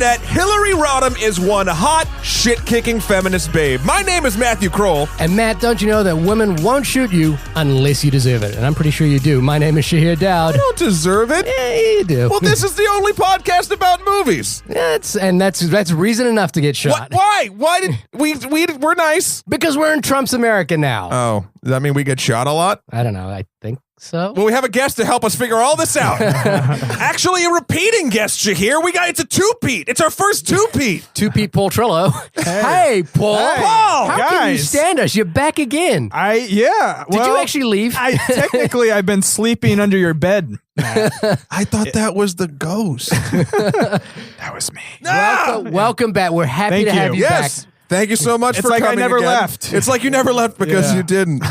internet, Hillary Rodham is one hot, shit-kicking feminist babe. My name is Matthew Kroll. And Matt, don't you know that women won't shoot you unless you deserve it? And I'm pretty sure you do. My name is Shahir Dowd. You don't deserve it. Yeah, you do. Well, this is the only podcast about movies. That's reason enough to get shot. Why? Why did we're nice? Because we're in Trump's America now. Oh, does that mean we get shot a lot? I don't know. I think so. Well, we have a guest to help us figure all this out. Actually, a repeating guest, Shahir. It's a two-peat. It's our first two-peat. Two-peat Paul Trillo. Hey, Paul. Hey, Paul, How can you stand us? You're back again. Did you actually leave? Technically, I've been sleeping under your bed, Matt. I thought that was the ghost. That was me. Welcome back. We're happy Thank to have you Yes. back. Thank you so much It's for like I coming never again. left. It's like you never left because Yeah. you didn't.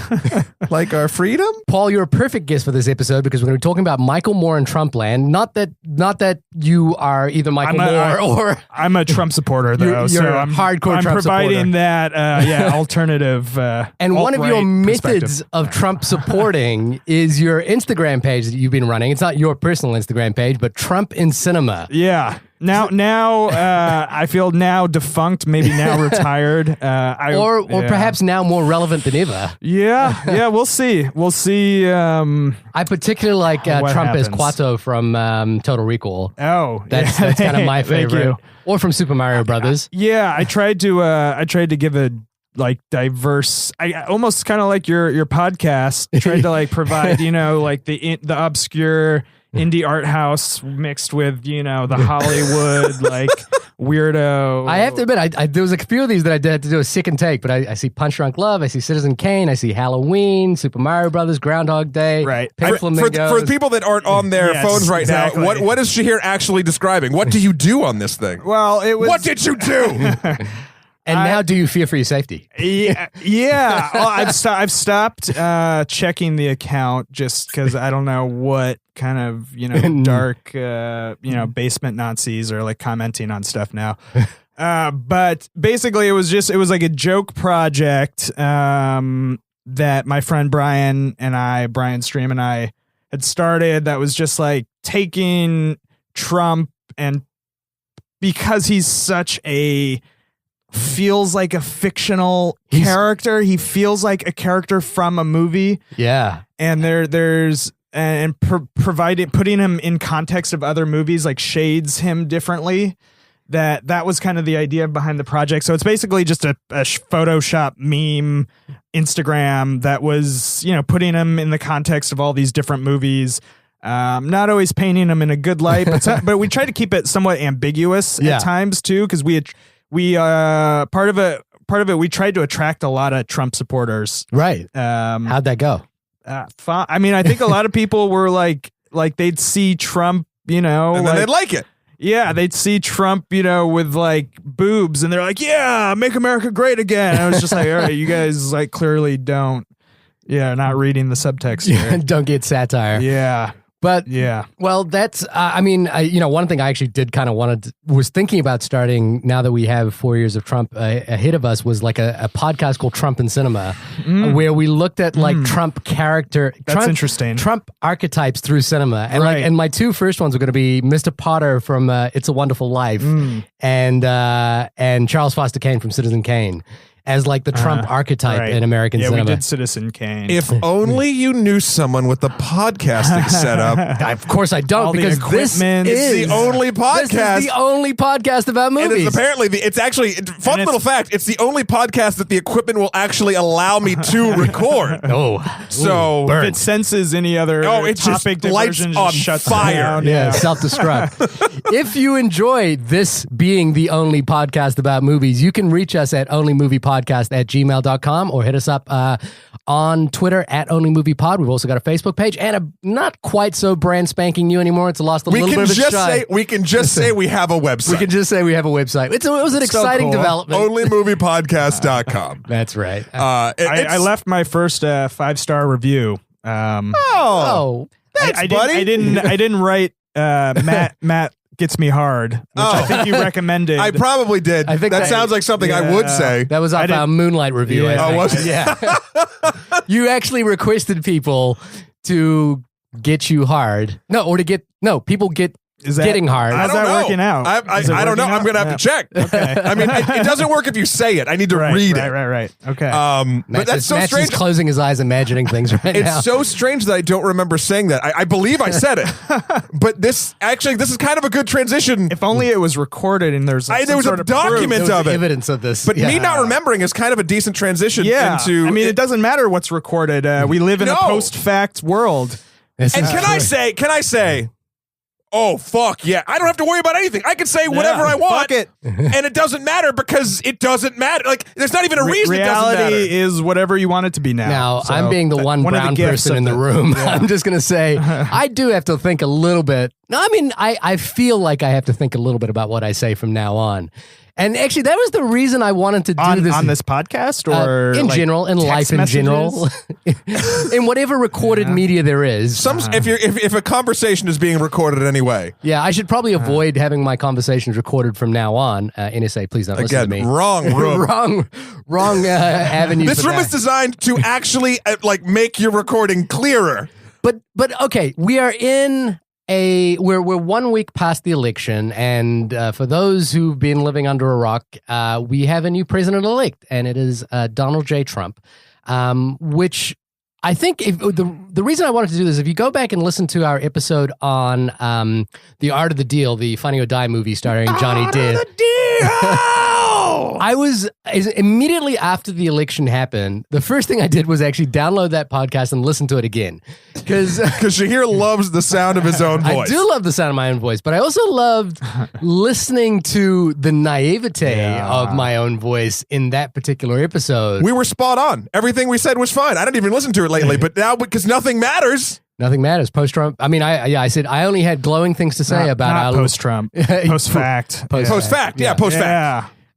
Like our freedom? Paul, you're a perfect guest for this episode because we're going to be talking about Michael Moore and Trumpland. Not that you are either Michael Moore or I'm a Trump supporter, though. You're so a I'm hardcore I'm Trump providing supporter. that alternative. And one of your alt-right methods perspective. of Trump supporting is your Instagram page that you've been running. It's not your personal Instagram page, but Trump in Cinema. Yeah. Now, I feel now defunct, maybe now retired, Or perhaps now more relevant than ever. Yeah. We'll see. I particularly like What Trump as happens? Quato from Total Recall. Oh, That's kind of my Thank favorite. you. Or from Super Mario Brothers. Yeah, I tried to give a diverse. I almost kind of like your podcast. Tried to provide the obscure indie art house mixed with the Hollywood weirdo. I have to admit, I there was a few of these that I had to do a second take, but I see Punch Drunk Love, I see Citizen Kane, I see Halloween, Super Mario Brothers, Groundhog Day, Right. Pink Flamingos. For the people that aren't on their Yes, phones right exactly. now, what is Shahir actually describing? What do you do on this thing? Well, it was. What did you do? And now do you fear for your safety? Yeah. Well, I've stopped checking the account just because I don't know what kind of dark basement Nazis are commenting on stuff now. But basically, it was like a joke project that my friend Brian Stream and I had started. That was just taking Trump, and because he's such feels like a fictional character. He feels like a character from a movie. Yeah. And putting him in context of other movies shades him differently. That was kind of the idea behind the project. So it's basically just a Photoshop meme Instagram that was, putting him in the context of all these different movies. Not always painting him in a good light, but we try to keep it somewhat ambiguous at times too, because we part of it we tried to attract a lot of Trump supporters. Right. How'd that go? I mean, I think a lot of people were like they'd see Trump, And then they'd like it. Yeah, they'd see Trump, with boobs, and they're like, "Yeah, make America great again." And I was just like, "All right, you guys clearly don't, not reading the subtext here." Don't get satire. Yeah. But Yeah. well, that's one thing I actually did kind of was thinking about starting now that we have 4 years of Trump ahead of us was a podcast called Trump in Cinema, where we looked at Trump character. That's interesting. Trump archetypes through cinema, and Right. and my two first ones were going to be Mr. Potter from It's a Wonderful Life, and Charles Foster Kane from Citizen Kane. As the Trump archetype Right. in American cinema. Yeah, we did Citizen Kane. If only you knew someone with the podcasting setup. Of course I don't, All the because this equipment. is It's the only podcast. This is the only podcast about And movies. it's apparently, it's actually, fun little fact, it's the only podcast that the equipment will actually allow me to record. So, if it senses any other it just topic lights diversion, on just shuts fire. down. Yeah, self-destruct. If you enjoy this being the only podcast about movies, you can reach us at onlymoviepodcast@gmail.com or hit us up on Twitter @onlymoviepod. We've also got a Facebook page and a not quite so brand spanking new anymore. It's lost a little bit of its shine. We can just say we have a website. We can just say we have a website. It was an exciting cool. development. Onlymoviepodcast.com. That's right. I left my first 5-star review. Oh, thanks, I buddy. didn't write Matt gets me hard, which I think you recommended. I probably did. I think that that- sounds like something I would say. that was off our Moonlight review. Yeah. I think. Oh, was it? Yeah. You actually requested people to get you hard. People get Is that getting hard. How's that working out? I don't know. I'm going to have to check. Okay. I mean, it doesn't work if you say it. I need to read it. Right. Okay. But that's so Matt's strange. just closing his eyes, imagining things right now. It's so strange that I don't remember saying that. I believe I said it, but this is kind of a good transition. If only it was recorded and there was a document of it. Evidence of this. But me not remembering is kind of a decent transition into... I mean, it doesn't matter what's recorded. We live in a post-fact world. And can I say, oh, fuck, yeah, I don't have to worry about anything. I can say whatever I want. Fuck it. And it doesn't matter because it doesn't matter. Like, there's not even a reason it doesn't matter. Reality is whatever you want it to be now. Now, So I'm being the one brown person in the room. I'm just going to say, I do have to think a little bit. No, I mean, I feel like I have to think a little bit about what I say from now on. And actually, that was the reason I wanted to do this. On this podcast or in general, in life in general, in whatever recorded media there is. If a conversation is being recorded anyway. Yeah, I should probably avoid having my conversations recorded from now on. NSA, please don't listen to me. Wrong room. wrong avenue. This room is designed to actually make your recording clearer. But okay, we are in we're 1 week past the election, and for those who've been living under a rock, we have a new president-elect, and it is Donald J. Trump, which I think the reason I wanted to do this, if you go back and listen to our episode on The Art of the Deal, the Funny or Die movie starring Johnny Depp. I was immediately after the election happened. The first thing I did was actually download that podcast and listen to it again, because Shahir loves the sound of his own voice. I do love the sound of my own voice, but I also loved listening to the naivete of my own voice in that particular episode. We were spot on. Everything we said was fine. I didn't even listen to it lately, but now because nothing matters. Nothing matters. Post-Trump. I mean, I said I only had glowing things to say about our post-Trump, post-fact, post-fact. Yeah.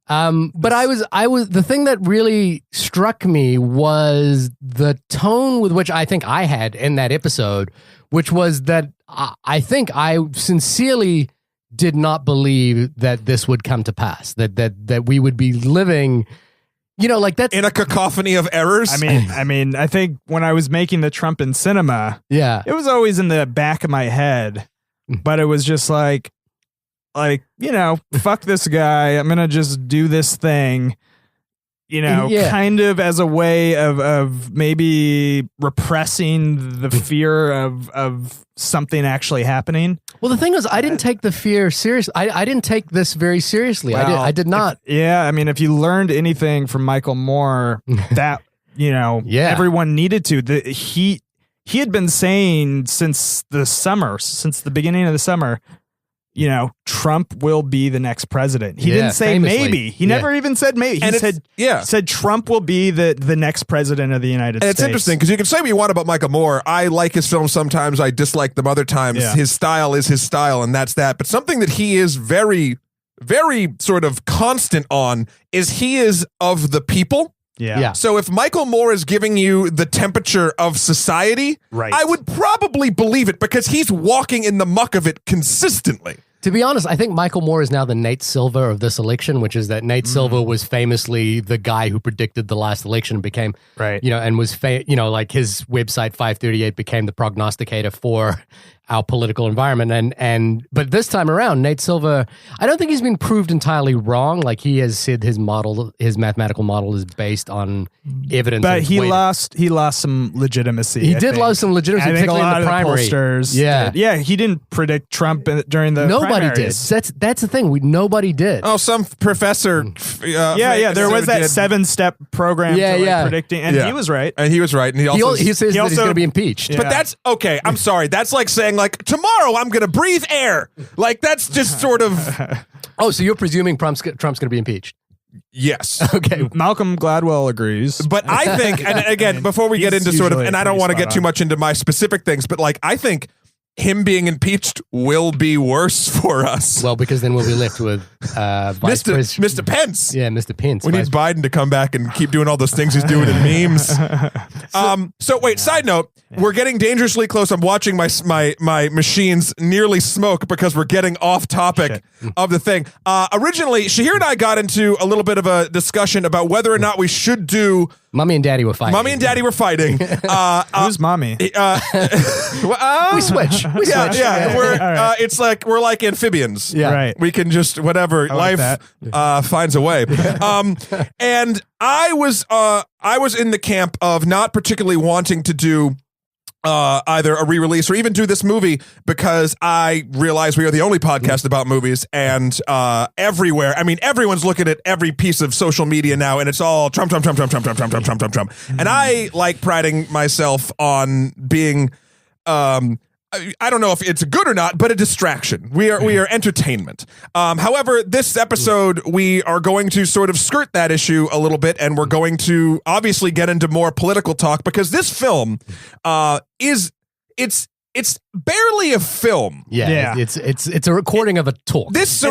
But I was the thing that really struck me was the tone with which I think I had in that episode, which was that I think I sincerely did not believe that this would come to pass, that we would be living, like that in a cacophony of errors. I mean, I think when I was making the Trump in cinema, it was always in the back of my head, but it was just like, fuck this guy. I'm going to just do this thing, kind of as a way of maybe repressing the fear of something actually happening. Well, the thing is, I didn't take the fear seriously. I didn't take this very seriously. Well, I did not. I mean, if you learned anything from Michael Moore, that, everyone needed to. He had been saying since the beginning of the summer, Trump will be the next president. He didn't say famously. Maybe. He never even said maybe. He said Trump will be the next president of the United States. It's interesting because you can say what you want about Michael Moore. I like his films sometimes. I dislike them other times. Yeah. His style is his style, and that's that. But something that he is very, very sort of constant on is he is of the people. Yeah. So if Michael Moore is giving you the temperature of society, I would probably believe it because he's walking in the muck of it consistently. To be honest, I think Michael Moore is now the Nate Silver of this election, which is that Nate Silver was famously the guy who predicted the last election and became, and was, like his website 538 became the prognosticator for our political environment. But this time around, Nate Silver, I don't think he's been proved entirely wrong. Like he has said his mathematical model is based on evidence. But he lost some legitimacy. He did lose some legitimacy, particularly in the primary. Pollsters he didn't predict Trump during the Nobody primaries. did. That's the thing. Nobody did. Oh, some professor. There was that 7-step program for predicting, and he was right. And he was right. And he says that he's going to be impeached. Yeah. But that's okay. I'm sorry. That's like saying tomorrow I'm going to breathe air. Like that's just sort of. Oh, so you're presuming Trump's going to be impeached? Yes. Okay. Malcolm Gladwell agrees. But I think, and again, before we get into sort of, and I don't want to get too much into my specific things, but I think him being impeached will be worse for us. Well, because then we'll be left with Mr. Pence. Yeah, Mr. Pence. We need Biden to come back and keep doing all those things he's doing in memes. So wait, side note, we're getting dangerously close. I'm watching my machines nearly smoke because we're getting off topic of the thing. Originally, Shahir and I got into a little bit of a discussion about whether or not we should do Mommy and Daddy were fighting. Mommy and Daddy were fighting. Who's mommy? We switch. Yeah. It's like we're like amphibians. Yeah. Right. We can just whatever like life finds a way. And I was in the camp of not particularly wanting to do either a re-release or even do this movie because I realize we are the only podcast about movies, and everywhere, I mean, everyone's looking at every piece of social media now, and it's all Trump. And I like priding myself on being I don't know if it's good or not, but a distraction. We are entertainment. However, this episode, we are going to sort of skirt that issue a little bit, and we're going to obviously get into more political talk because this film it's barely a film. Yeah. It's a recording of a talk. It's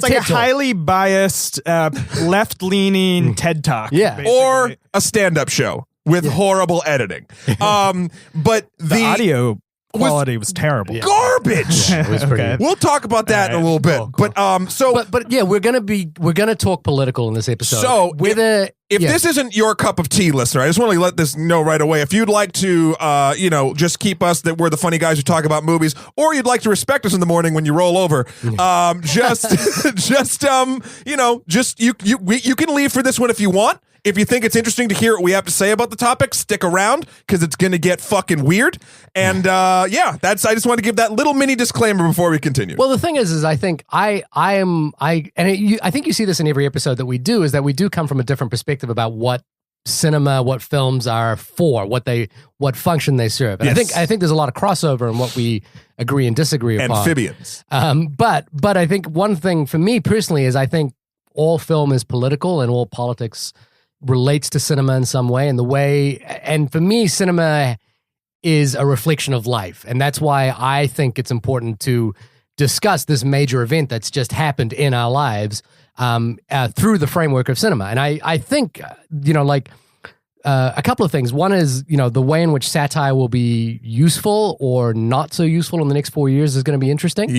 like a highly biased, left-leaning TED Talk. Yeah. Basically. Or a stand-up show with horrible editing. But the audio quality was terrible. Yeah. Garbage. It was pretty. We'll talk about that in a little bit. Cool. But yeah, we're gonna talk political in this episode. So if this isn't your cup of tea, listener, I just want to let this know right away. If you'd like to, just keep us that we're the funny guys who talk about movies, or you'd like to respect us in the morning when you roll over, you can leave for this one if you want. If you think it's interesting to hear what we have to say about the topic, stick around because it's going to get fucking weird. And I just want to give that little mini disclaimer before we continue. Well, the thing is I think I think you see this in every episode that we do, is that we do come from a different perspective about what cinema, what films are for, what function they serve. And yes. I think there's a lot of crossover in what we agree and disagree upon. Amphibians. But I think one thing for me personally is I think all film is political and all politics relates to cinema in some way, and for me, cinema is a reflection of life, and that's why I think it's important to discuss this major event that's just happened in our lives through the framework of cinema. And I think a couple of things. One is the way in which satire will be useful or not so useful in the next 4 years is going to be interesting.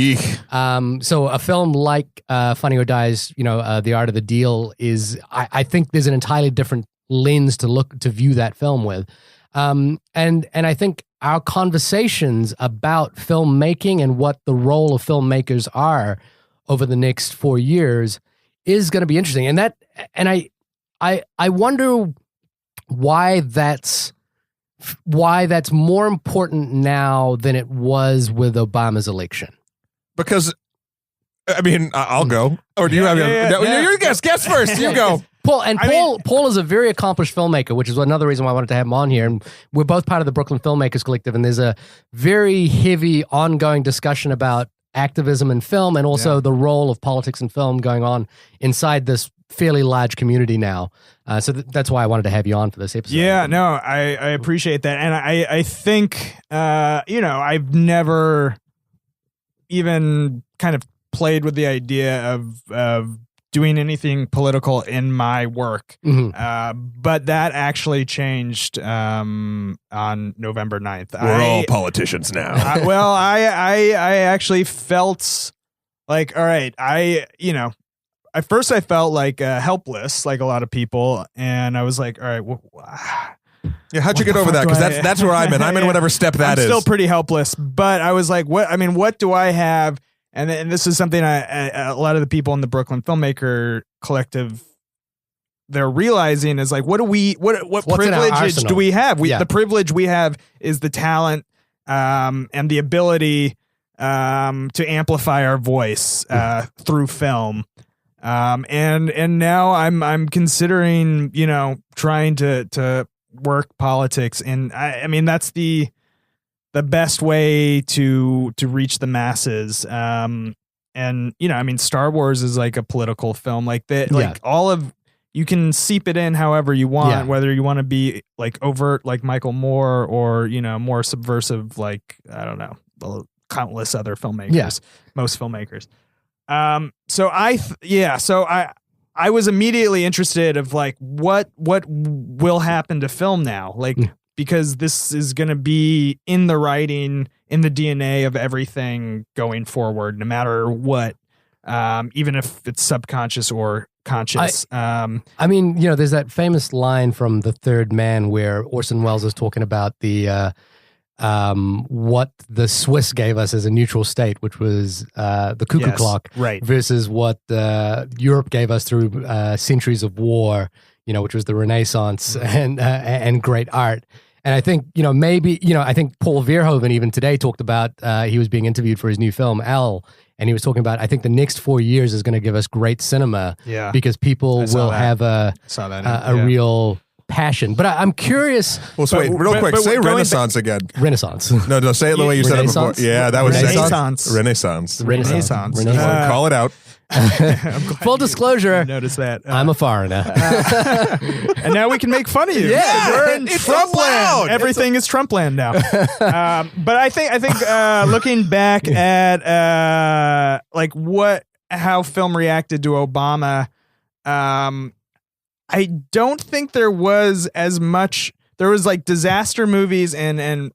So a film like Funny or Die's, The Art of the Deal is, I think there's an entirely different lens to view that film with. And I think our conversations about filmmaking and what the role of filmmakers are over the next 4 years is going to be interesting. And I wonder why that's more important now than it was with Obama's election. Because, I mean, I'll go. Or do you have? You guess first. You go. Paul is a very accomplished filmmaker, which is another reason why I wanted to have him on here. And we're both part of the Brooklyn Filmmakers Collective, and there's a very heavy ongoing discussion about activism in film and also the role of politics in film going on inside this fairly large community now. So that's why I wanted to have you on for this episode. Yeah, no, I appreciate that. And I think, I've never even kind of played with the idea of doing anything political in my work. Mm-hmm. But that actually changed on November 9th. We're all politicians now. I actually felt like, all right, at first I felt like helpless, like a lot of people. And I was like, all right, yeah, how'd you get over that? Because that's where I'm in. I'm in whatever step that is. I'm still pretty helpless. But I was like, what do I have? And this is something a lot of the people in the Brooklyn Filmmaker Collective, they're realizing is like, what privilege do we have? The privilege we have is the talent and the ability to amplify our voice through film. And now I'm considering, trying to work politics, and I mean that's the best way to reach the masses. And Star Wars is like a political film, like that. Like all of you can seep it in however you want, whether you want to be like overt, like Michael Moore, or more subversive, like I don't know, countless other filmmakers, most filmmakers. So I was immediately interested of like what will happen to film now, like because this is going to be in the writing, in the DNA of everything going forward, no matter what, even if it's subconscious or conscious. I mean, there's that famous line from The Third Man where Orson Welles is talking about the what the Swiss gave us as a neutral state, which was the cuckoo clock, right, versus what Europe gave us through centuries of war, which was the Renaissance and great art. And I think, maybe, I think Paul Verhoeven even today talked about, he was being interviewed for his new film, Elle, and he was talking about, I think the next 4 years is going to give us great cinema because people will have a real passion. But I'm curious. Well, so wait, real quick, say Renaissance again. Renaissance. No, say it the way you said it before. Yeah, that was Renaissance. Renaissance. Call it out. Full disclosure. Notice that. I'm a foreigner. And now we can make fun of you. Yeah. We're in It's Trumpland. allowed. Everything is Trumpland now. But I think looking back at how film reacted to Obama, I don't think there was as much. There was like disaster movies and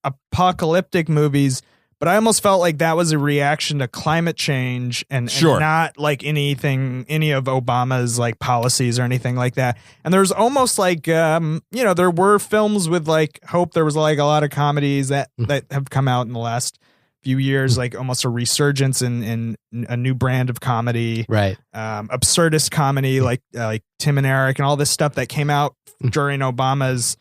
apocalyptic movies, but I almost felt like that was a reaction to climate change and not like any of Obama's like policies or anything like that. And there's almost like, there were films with like hope. There was like a lot of comedies that have come out in the last few years, like almost a resurgence in a new brand of comedy, right? Absurdist comedy, like Tim and Eric and all this stuff that came out during Obama's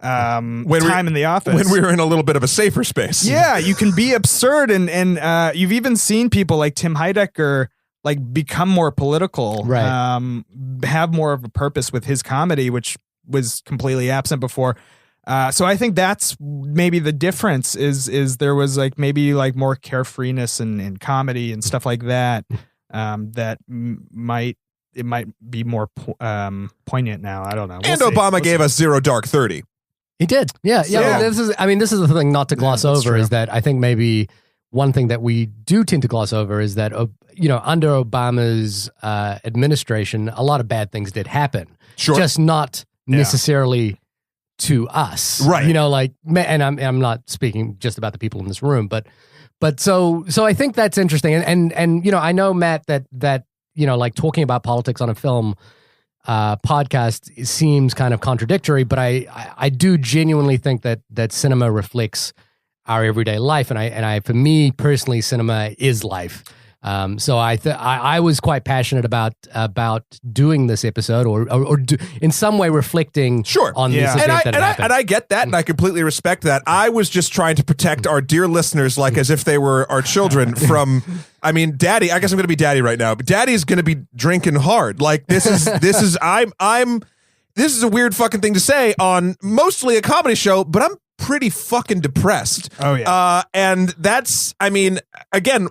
time in the office, when we were in a little bit of a safer space. Yeah, you can be absurd, and you've even seen people like Tim Heidecker like become more political, right? Have more of a purpose with his comedy, which was completely absent before. So I think that's maybe the difference is there was like maybe like more carefreeness in comedy and stuff like that. That might be more poignant now. I don't know. And Obama gave us zero dark 30. He did. Yeah. This is the thing not to gloss over is that I think maybe one thing that we do tend to gloss over is that, under Obama's administration, a lot of bad things did happen. Sure. Just not necessarily to us. Right. And I'm not speaking just about the people in this room, but so I think that's interesting. And I know, Matt, that like talking about politics on a film podcast seems kind of contradictory, but I do genuinely think that cinema reflects our everyday life, and I for me personally, cinema is life. So I was quite passionate about doing this episode or in some way reflecting on this event that happened. And I get that, and I completely respect that. I was just trying to protect our dear listeners, like as if they were our children from. I mean, Daddy. I guess I'm going to be Daddy right now, but Daddy's going to be drinking hard. Like this is This is a weird fucking thing to say on mostly a comedy show, but I'm pretty fucking depressed. Oh yeah. And that's. I mean, again.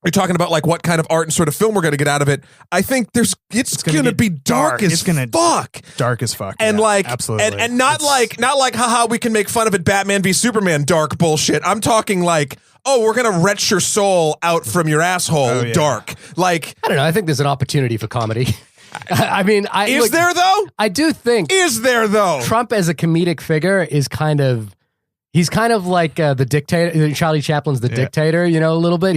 You're talking about like what kind of art and sort of film we're going to get out of it. I think it's going to be dark as fuck. Dark as fuck. And absolutely. And not like haha, we can make fun of it, Batman v Superman dark bullshit. I'm talking like, oh, we're going to retch your soul out from your asshole dark. Like, I don't know. I think there's an opportunity for comedy. I mean, is there though? I do think. Is there though? Trump as a comedic figure is kind of. He's kind of like the dictator. Charlie Chaplin's the dictator, a little bit.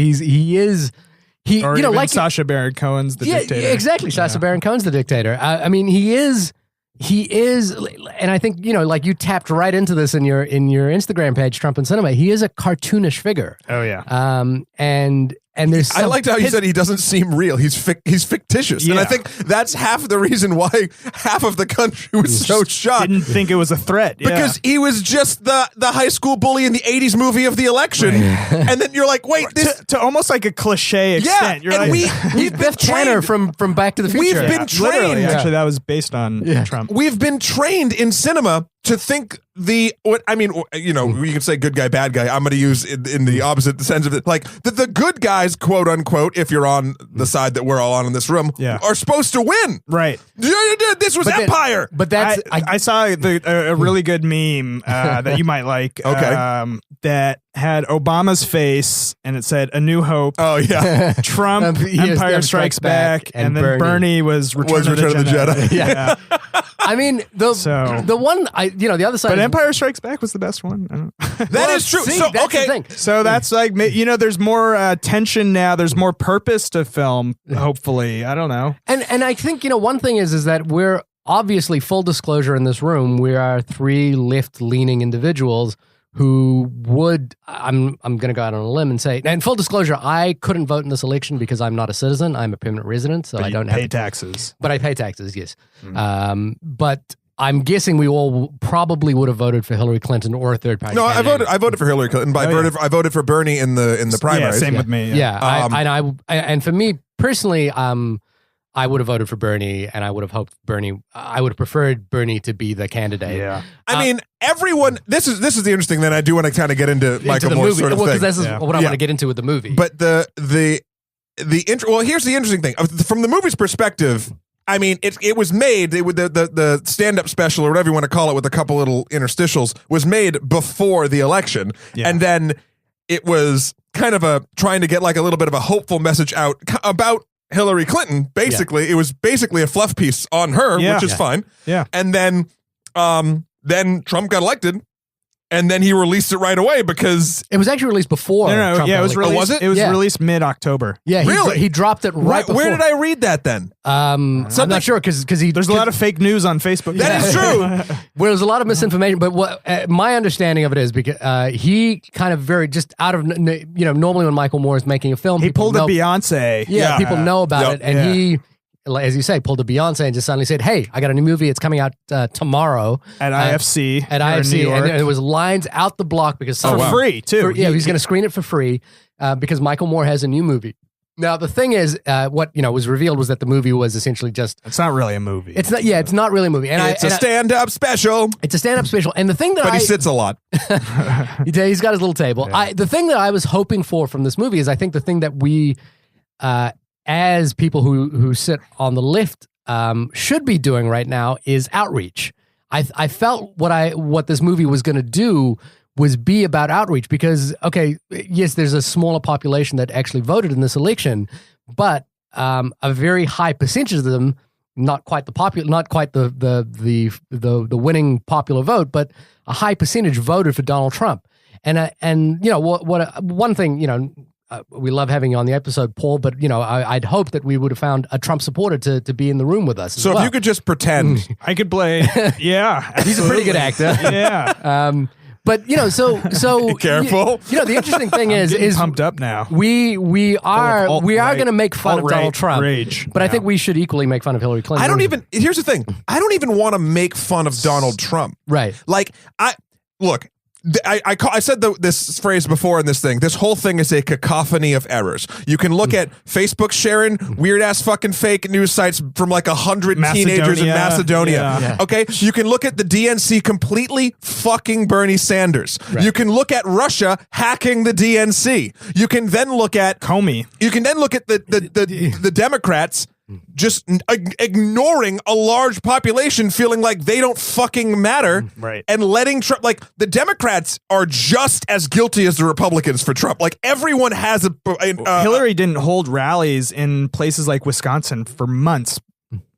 Or like Sacha Baron Cohen's the dictator. Yeah, exactly. Sacha Baron Cohen's the dictator. I mean, he is, and I think like you tapped right into this in your Instagram page, Trump and Cinema. He is a cartoonish figure. Oh yeah. And there's I liked how you said he doesn't seem real. He's fictitious, and I think that's half the reason why half of the country was so shocked. Didn't think it was a threat because he was just the high school bully in the '80s movie of the election, and then you're like, wait, this to almost like a cliche extent. You're and like, he's Biff Tanner from Back to the Future. We've been trained. Literally, actually, that was based on Trump. We've been trained in cinema to think you can say good guy, bad guy. I'm going to use in the opposite sense of it, like the good guys, quote unquote, if you're on the side that we're all on in this room, are supposed to win. Right. This was Empire. But that's I saw a really good meme that you might like. Okay. That had Obama's face and it said "A New Hope." Oh yeah. Trump, Empire Strikes Back, and then Bernie was Return of the Jedi. Yeah. I mean, the one the other side. But Empire Strikes Back was the best one. I don't That is true. See, So that's okay, the thing. So that's like, there's more tension now. There's more purpose to film. Hopefully, I don't know. And I think one thing is that we're obviously, full disclosure in this room, we are three left-leaning individuals who would, I'm going to go out on a limb and say, and full disclosure, I couldn't vote in this election because I'm not a citizen. I'm a permanent resident, so I don't pay taxes. But I pay taxes, yes. But I'm guessing we all probably would have voted for Hillary Clinton or a third party. No, I voted for Hillary Clinton. I voted for Bernie in the primaries. Yeah, same with me. Yeah, and for me personally, I would have voted for Bernie, and I would have preferred Bernie to be the candidate. Yeah. I mean, everyone. This is the interesting thing. I do want to kind of get into Michael Moore's sort of thing. Because this is what I want to get into with the movie. But here's the interesting thing. From the movie's perspective, I mean, it was made. The stand-up special or whatever you want to call it, with a couple little interstitials, was made before the election, and then it was kind of trying to get like a little bit of a hopeful message out about Hillary Clinton. Basically, it was basically a fluff piece on her, which is fine. Yeah, and then Trump got elected, and then he released it right away because it was actually released before. No, it was released. Oh, was it? It was released mid-October. Yeah, really? He dropped it right before. Where did I read that then? I'm not sure because there's a lot of fake news on Facebook. That is true. Well, there's a lot of misinformation, but what my understanding of it is because he kind of very just out of normally when Michael Moore is making a film, he pulled a Beyonce. Yeah, people know about it, and he, as you say, pulled a Beyonce and just suddenly said, "Hey, I got a new movie. It's coming out tomorrow at IFC." At IFC, and it was lines out the block because for free too. He's going to screen it for free because Michael Moore has a new movie. Now the thing is, what was revealed was that the movie was essentially just—it's not really a movie. It's not. Yeah, it's not really a movie. And it's a stand-up special. It's a stand-up special, and the thing that he sits a lot. He's got his little table. Yeah. The thing that I was hoping for from this movie is, I think the thing that we, as people who sit on the left, should be doing right now is outreach. I felt what this movie was going to do was be about outreach because, okay, yes, there's a smaller population that actually voted in this election, but a very high percentage of them, not quite the winning popular vote, but a high percentage voted for Donald Trump. And one thing, we love having you on the episode, Paul, but I'd hope that we would have found a Trump supporter to be in the room with us. So if you could just pretend, I could play. Yeah, he's a pretty good actor. Yeah. But so be careful. The interesting thing is pumped up now. We are going to make fun of Donald Trump, but I think we should equally make fun of Hillary Clinton. Here's the thing. I don't even want to make fun of Donald Trump. Right. Like look. I said this phrase before in this thing. This whole thing is a cacophony of errors. You can look at Facebook sharing weird ass fucking fake news sites from like 100 teenagers in Macedonia. Yeah. Okay, you can look at the DNC completely fucking Bernie Sanders. Right. You can look at Russia hacking the DNC. You can then look at Comey. You can then look at the Democrats just ignoring a large population, feeling like they don't fucking matter, right? And letting Trump, like the Democrats are just as guilty as the Republicans for Trump. Like everyone has Hillary didn't hold rallies in places like Wisconsin for months.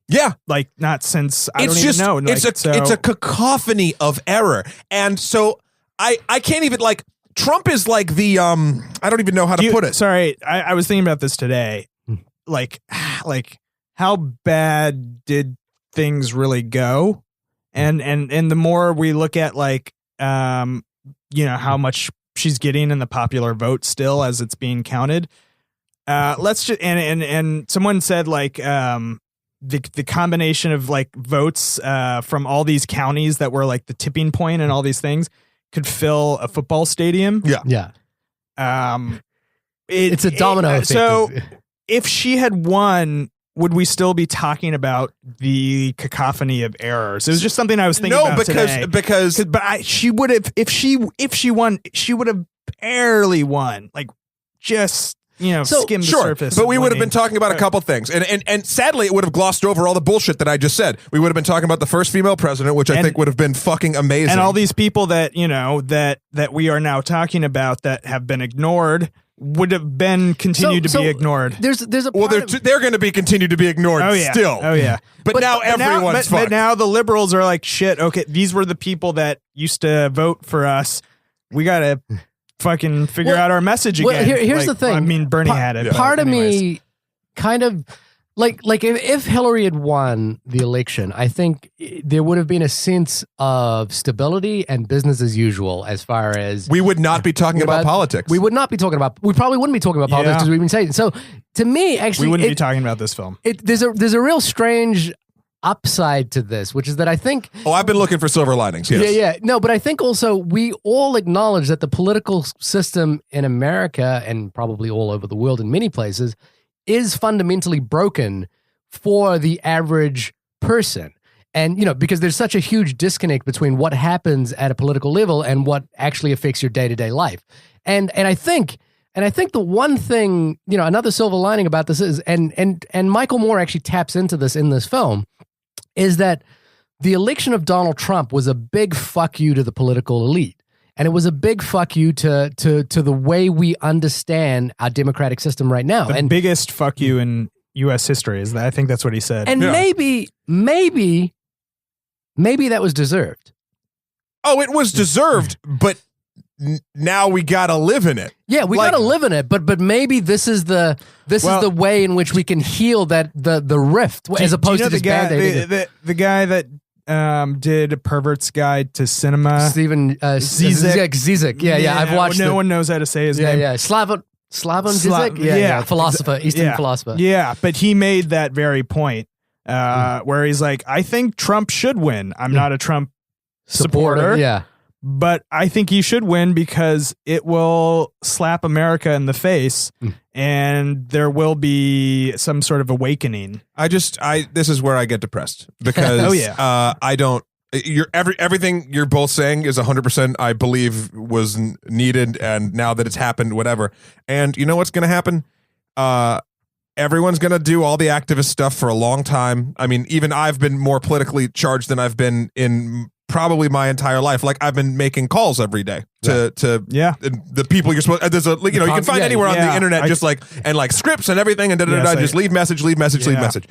Yeah, like not since I don't even know. Like, it's a cacophony of error, and so I can't even like Trump is like the I don't even know how to put it. Sorry, I was thinking about this today. Like how bad did things really go? And the more we look at like how much she's getting in the popular vote still as it's being counted. Let's just and someone said like the combination of like votes from all these counties that were like the tipping point and all these things could fill a football stadium. Yeah. It's a domino effect. So if she had won, would we still be talking about the cacophony of errors? It was just something I was thinking about today. But she would have, if she won, she would have barely won. Like just skim the surface. But we would have been talking about a couple things, and sadly, it would have glossed over all the bullshit that I just said. We would have been talking about the first female president, which I think would have been fucking amazing, and all these people that that we are now talking about that have been ignored would have been continued to be ignored. There's a they're going to be continued to be ignored. Still. Oh yeah. But now everyone's fucked. But now the liberals are like, shit. Okay, these were the people that used to vote for us. We gotta fucking figure out our message again. Well, here's the thing. I mean, Bernie had it. Part of me kind of like if Hillary had won the election, I think there would have been a sense of stability and business as usual as far as we would not be talking about politics. We would not be talking about. We probably wouldn't be talking about politics as we've been saying. So to me, actually, we wouldn't be talking about this film. There's a real strange upside to this, which is that I think. Oh, I've been looking for silver linings. Yes. Yeah. No, but I think also we all acknowledge that the political system in America and probably all over the world in many places is fundamentally broken for the average person. And, because there's such a huge disconnect between what happens at a political level and what actually affects your day-to-day life. And I think the one thing, another silver lining about this is, and Michael Moore actually taps into this in this film, is that the election of Donald Trump was a big fuck you to the political elite. And it was a big fuck you to the way we understand our democratic system right now. The biggest fuck you in U.S. history is that. I think that's what he said. And maybe that was deserved. Oh, it was deserved, but now we gotta live in it. Yeah, we gotta live in it. But maybe this is the way in which we can heal the rift, as opposed to this the guy that did A Pervert's Guide to Cinema. Steven Zizek. Yeah, I've watched No one knows how to say his name. Yeah, Slavon Zizek? Yeah, philosopher, Eastern philosopher. Yeah, but he made that very point where he's like, I think Trump should win. I'm not a Trump supporter. Yeah. But I think he should win because it will slap America in the face and there will be some sort of awakening. This is where I get depressed because I don't, everything you're both saying is 100% I believe was needed, and now that it's happened, whatever. And you know what's going to happen? Everyone's going to do all the activist stuff for a long time. I mean, even I've been more politically charged than I've been in probably my entire life. Like, I've been making calls every day to the people you're supposed. There's you can find anywhere on the internet just like scripts and everything and just leave message.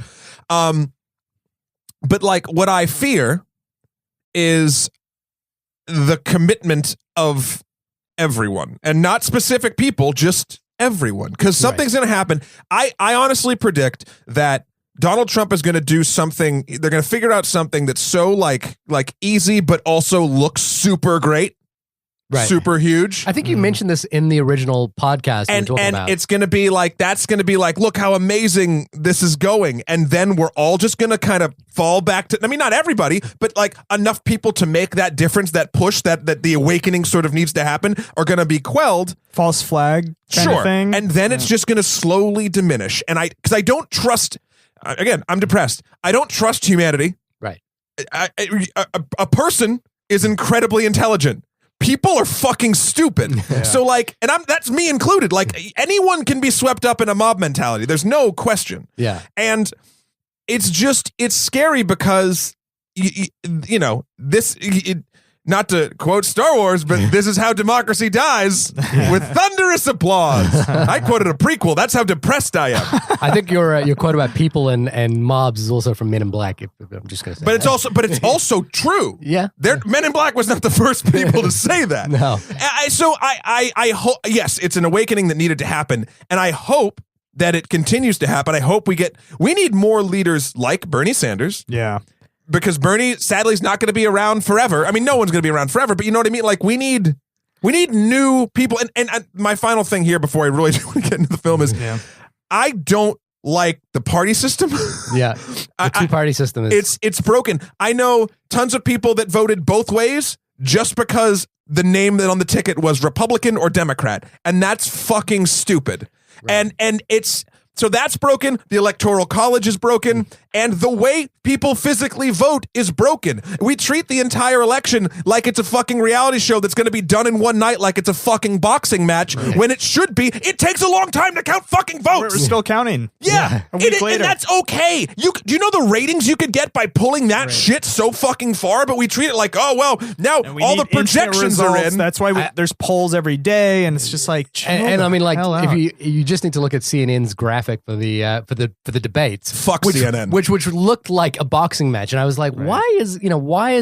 But like, what I fear is the commitment of everyone, and not specific people, just everyone, because something's going to happen. I honestly predict that Donald Trump is going to do something. They're going to figure out something that's so like easy, but also looks super great, super huge. I think you mentioned this in the original podcast. And it's going to be like, that's going to be like, look how amazing this is going. And then we're all just going to kind of fall back to, I mean, not everybody, but like enough people to make that difference, that push, that the awakening sort of needs to happen, are going to be quelled. False flag kind of thing. And then it's just going to slowly diminish. And because I don't trust, again, I'm depressed. I don't trust humanity. Right. A person is incredibly intelligent. People are fucking stupid. Yeah. So like, and that's me included. Like, anyone can be swept up in a mob mentality. There's no question. Yeah. And it's scary because not to quote Star Wars, but this is how democracy dies, with thunderous applause. I quoted a prequel. That's how depressed I am. I think your quote about people and mobs is also from Men in Black. I'm just gonna say, but it's also true. Yeah, Men in Black was not the first people to say that. No. I hope, yes, it's an awakening that needed to happen, and I hope that it continues to happen. I hope we need more leaders like Bernie Sanders. Yeah. Because Bernie, sadly, is not going to be around forever. I mean, no one's going to be around forever, but you know what I mean? Like, we need new people. And my final thing here before I really want to get into the film is, I don't like the party system. Yeah, the two-party system is... It's broken. I know tons of people that voted both ways just because the name that on the ticket was Republican or Democrat. And that's fucking stupid. Right. And it's... So that's broken. The Electoral College is broken. And the way people physically vote is broken. We treat the entire election like it's a fucking reality show that's going to be done in one night, like it's a fucking boxing match, when it should be. It takes a long time to count fucking votes. We're still counting. Yeah. A week later. And that's okay. Do you know the ratings you could get by pulling that shit so fucking far? But we treat it like, oh, well, now all the projections are in. That's why there's polls every day, and it's just like, and I mean, like, if you just need to look at CNN's graphic for the debates. Fuck CNN. Which looked like a boxing match, and I was like, why is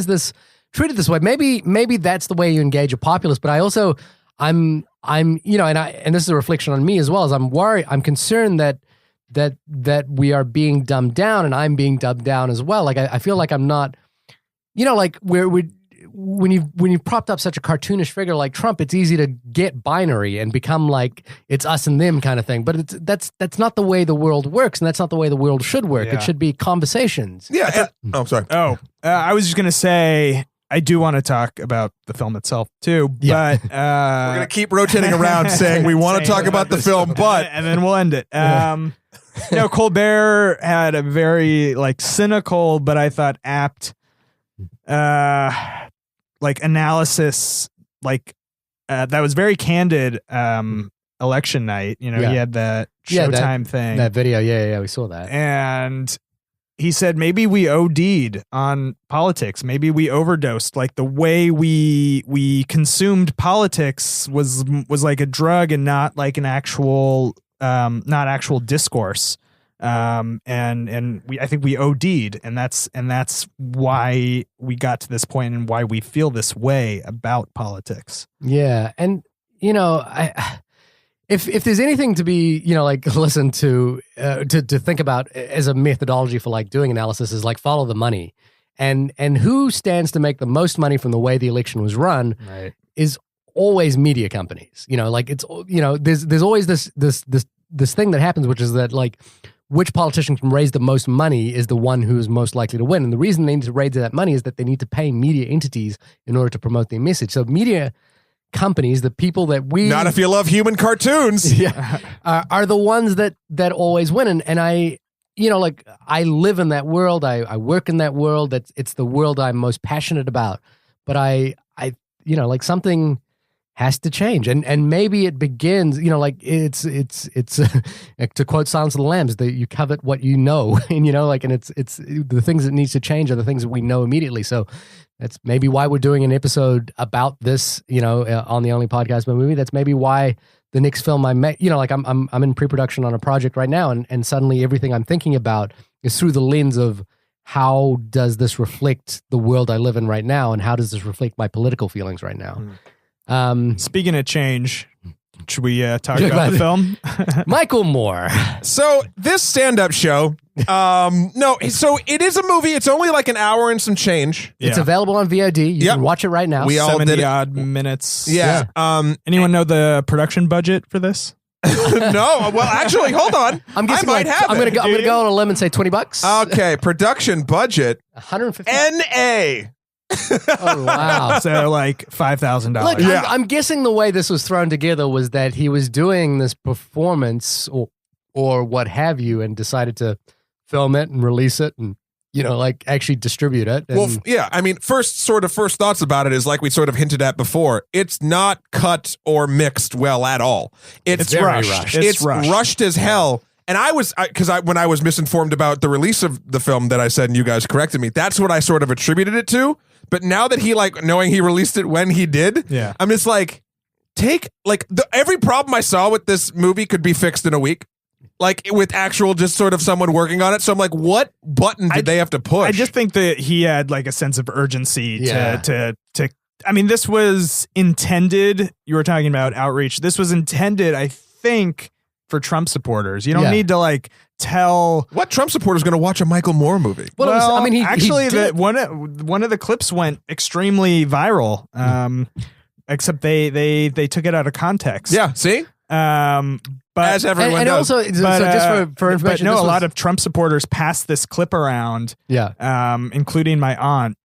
this treated this way? Maybe that's the way you engage a populace. But I also I'm and this is a reflection on me as well, as I'm concerned that we are being dumbed down, and I'm being dumbed down as well. Like I feel like I'm not, like when you've propped up such a cartoonish figure like Trump, it's easy to get binary and become like it's us and them kind of thing. But that's not the way the world works, and that's not the way the world should work. Yeah. It should be conversations. Yeah. Sorry. I was just gonna say, I do want to talk about the film itself too, but we're gonna keep rotating around saying we want to talk about the film, but and then we'll end it. Colbert had a very cynical, but I thought apt analysis, that was very candid election night. He had that Showtime thing, that video. Yeah, we saw that. And he said, maybe we OD'd on politics. Maybe we overdosed. Like the way we consumed politics was like a drug and not like an actual, not actual discourse. I think we OD'd, and that's why we got to this point and why we feel this way about politics. Yeah. And, if there's anything to be, listen to think about as a methodology for doing analysis, is follow the money, and who stands to make the most money from the way the election was run is always media companies. There's always this thing that happens, which is that which politician can raise the most money is the one who's most likely to win. And the reason they need to raise that money is that they need to pay media entities in order to promote their message. So media companies, the people that we... Not if you love human cartoons. Yeah, are the ones that always win. And I, I live in that world. I work in that world. It's the world I'm most passionate about. But I something has to change, and maybe it begins, it's to quote Silence of the Lambs, that you covet what you know, and and it's the things that needs to change are the things that we know immediately. So that's maybe why we're doing an episode about this, on the Only Podcast About Movie. That's maybe why the next film I make, I'm in pre-production on a project right now, and suddenly everything I'm thinking about is through the lens of how does this reflect the world I live in right now, and how does this reflect my political feelings right now. Speaking of change, should we talk about the film? Michael Moore. So this stand-up show, so it is a movie. It's only an hour and some change. It's available on VOD. You can watch it right now. We all did 70-odd minutes. Yeah. Anyone know the production budget for this? No. Well, actually, hold on. I'm guessing I might have I'm it. gonna go on a limb and say $20. Okay, production budget. $150. NA. Oh wow! So $5,000. Look, I'm guessing the way this was thrown together was that he was doing this performance or what have you, and decided to film it and release it and actually distribute it. And, well, yeah. I mean, first thoughts about it is we sort of hinted at before. It's not cut or mixed well at all. It's rushed. It's rushed as hell. And when I was misinformed about the release of the film that I said, and you guys corrected me, that's what I sort of attributed it to. But now that he knowing he released it when he did, I'm just every problem I saw with this movie could be fixed in a week. With actual just sort of someone working on it. So I'm what button did they have to push? I just think that he had a sense of urgency to I mean, this was intended, you were talking about outreach. This was intended, I think, for Trump supporters. You don't need to tell what Trump supporters going to watch a Michael Moore movie. Well, I mean, actually, one of the clips went extremely viral. Except they took it out of context. Yeah, see. But as everyone does. Also, just for information, a lot of Trump supporters passed this clip around. Yeah. Including my aunt,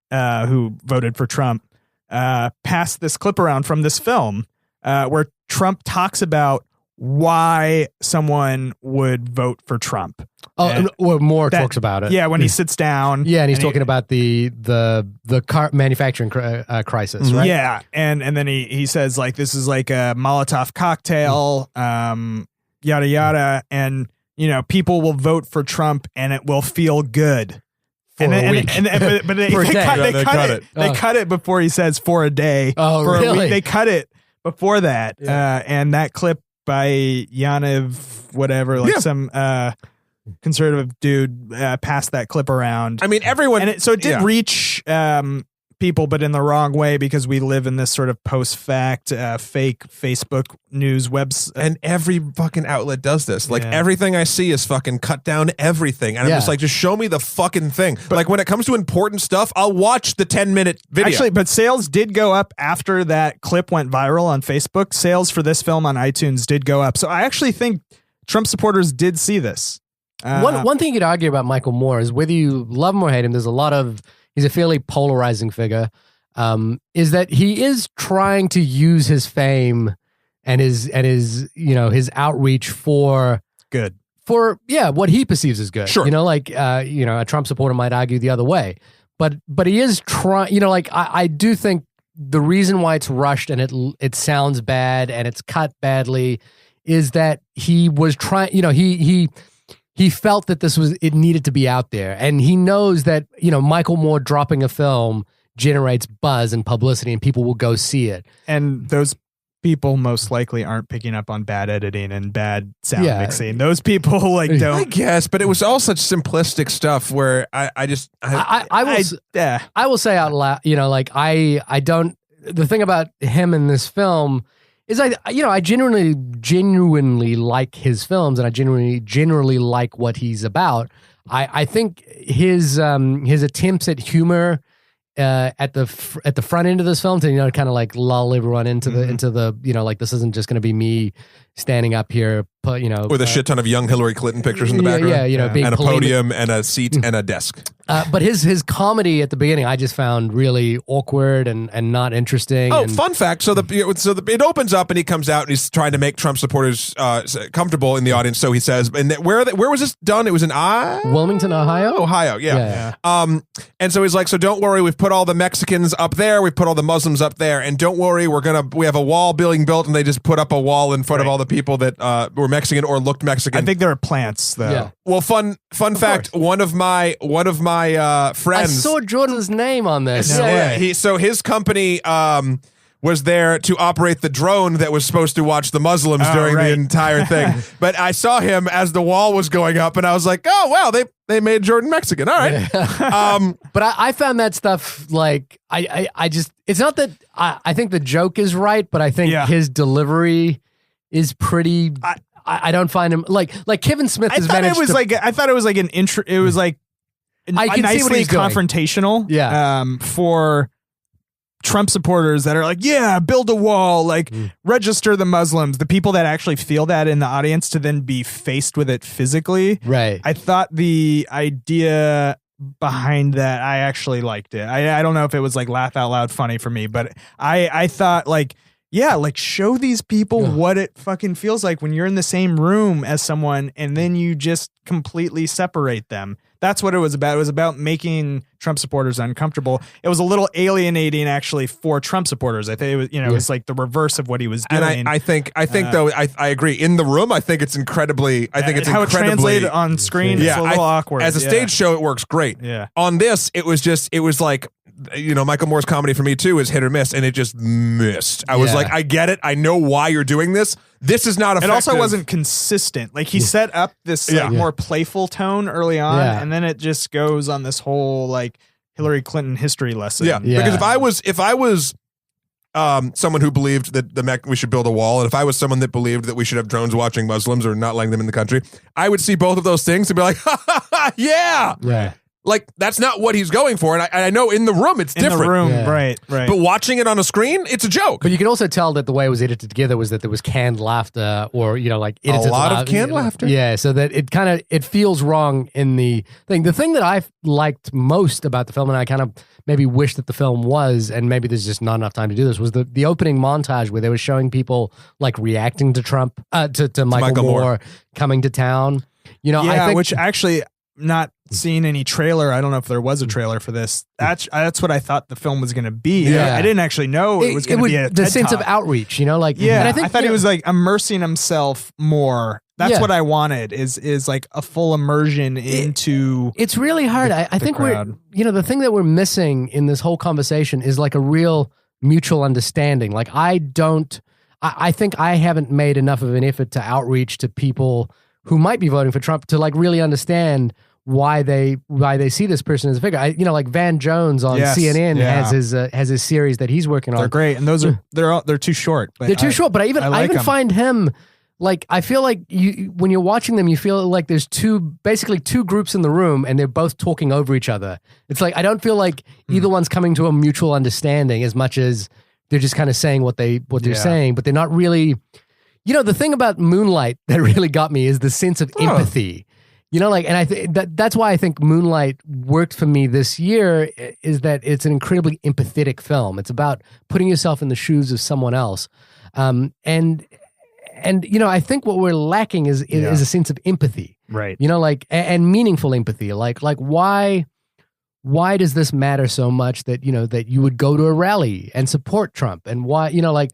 who voted for Trump, passed this clip around from this film, where Trump talks about why someone would vote for Trump. Well, Moore talks about it. Yeah, when he sits down. Yeah, and he's talking about the car manufacturing crisis, right? Yeah, and then he says like this is like a Molotov cocktail, yada yada, and people will vote for Trump and it will feel good. But they cut it. They cut it before he says for a day. Oh, for really? A week. They cut it before that, and that clip by Yaniv, whatever, like some conservative dude passed that clip around. I mean, everyone. And it did reach people, but in the wrong way, because we live in this sort of post-fact, fake Facebook news website. And every fucking outlet does this. Like, everything I see is fucking cut down everything. And I'm just like, just show me the fucking thing. But like, when it comes to important stuff, I'll watch the 10-minute video. Actually, but sales did go up after that clip went viral on Facebook. Sales for this film on iTunes did go up. So I actually think Trump supporters did see this. One thing you could argue about Michael Moore is whether you love him or hate him, he's a fairly polarizing figure, is that he is trying to use his fame and his his outreach for good. For what he perceives as good. Sure. A Trump supporter might argue the other way. But he is trying, I do think the reason why it's rushed and it sounds bad and it's cut badly is that he was trying, he felt that it needed to be out there. And he knows that, Michael Moore dropping a film generates buzz and publicity and people will go see it. And those people most likely aren't picking up on bad editing and bad sound mixing. Those people don't. I guess, but it was all such simplistic stuff where I will say out loud, I don't, the thing about him in this film is I genuinely like his films and I generally like what he's about. I think his attempts at humor at the front end of this film to kind of like lull everyone into the like this isn't just going to be me standing up here with a shit ton of young Hillary Clinton pictures in the background, being and a podium and a seat and a desk. But his comedy at the beginning I just found really awkward and not interesting. Fun fact! So it opens up and he comes out and he's trying to make Trump supporters comfortable in the audience. So he says, and where was this done? It was in Wilmington, Ohio. Ohio, yeah. And so he's like, so don't worry, we've put all the Mexicans up there, we've put all the Muslims up there, and don't worry, we have a wall being built, and they just put up a wall in front of all the people that were Mexican or looked Mexican. I think there are plants though. Yeah. Well, fun fact. One of my friends. I saw Jordan's name on this. So his company was there to operate the drone that was supposed to watch the Muslims during the entire thing. But I saw him as the wall was going up, and I was like, oh wow, they made Jordan Mexican. All right. But I found that stuff like I just it's not that I think the joke is right, but I think his delivery is pretty. I don't find him like Kevin Smith has managed. I thought it was like an intro. It was like nicely confrontational. Yeah. For Trump supporters that are like, build a wall, register the Muslims, the people that actually feel that in the audience to then be faced with it physically. Right. I thought the idea behind that, I actually liked it. I don't know if it was like laugh out loud funny for me, but I thought show these people what it fucking feels like when you're in the same room as someone and then you just completely separate them. That's what it was about. It was about making Trump supporters uncomfortable. It was a little alienating actually for Trump supporters. I think it was, it was like the reverse of what he was doing. And I think though, I agree. In the room, I think it's incredibly, how it translated on screen. It's a little awkward. As a stage show, it works great. Yeah. On this, it was like, Michael Moore's comedy for me too is hit or miss, and it just missed. I was like, I get it. I know why you're doing this. This is not effective. It also wasn't consistent. Like he set up this more playful tone early on, and then it just goes on this whole like Hillary Clinton history lesson. Yeah. Because if I was someone who believed that we should build a wall, and if I was someone that believed that we should have drones watching Muslims or not letting them in the country, I would see both of those things and be like, yeah. Like, that's not what he's going for. And I know in the room it's different. In the room, right. But watching it on a screen, it's a joke. But you can also tell that the way it was edited together was that there was canned laughter, or like edited a lot of canned laughter. Yeah, so that it feels wrong in the thing. The thing that I liked most about the film, and I kind of maybe wish that the film was, and maybe there's just not enough time to do this, was the opening montage where they were showing people like reacting to Trump, to Michael Moore coming to town. I think, which actually, not seeing any trailer, I don't know if there was a trailer for this. That's what I thought the film was going to be. Yeah. I didn't actually know it was going to be a the TED sense Talk. of outreach, and I think I thought he was like immersing himself more. That's what I wanted is like a full immersion into. It's really hard. I think crowd. the thing that we're missing in this whole conversation is like a real mutual understanding. Like I think I haven't made enough of an effort to outreach to people who might be voting for Trump to like really understand why they see this person as a figure. Like Van Jones on CNN has his series that he's working on. They're great, and those are they're too short. They're too short, but I even find him like, I feel like when you're watching them, you feel like there's basically two groups in the room, and they're both talking over each other. It's like I don't feel like either one's coming to a mutual understanding as much as they're just kind of saying what they're saying, but they're not really. The thing about Moonlight that really got me is the sense of empathy. And that's why I think Moonlight worked for me this year, is that it's an incredibly empathetic film. It's about putting yourself in the shoes of someone else. And I think what we're lacking is a sense of empathy. Right. And meaningful empathy. Like why does this matter so much that you would go to a rally and support Trump? And why,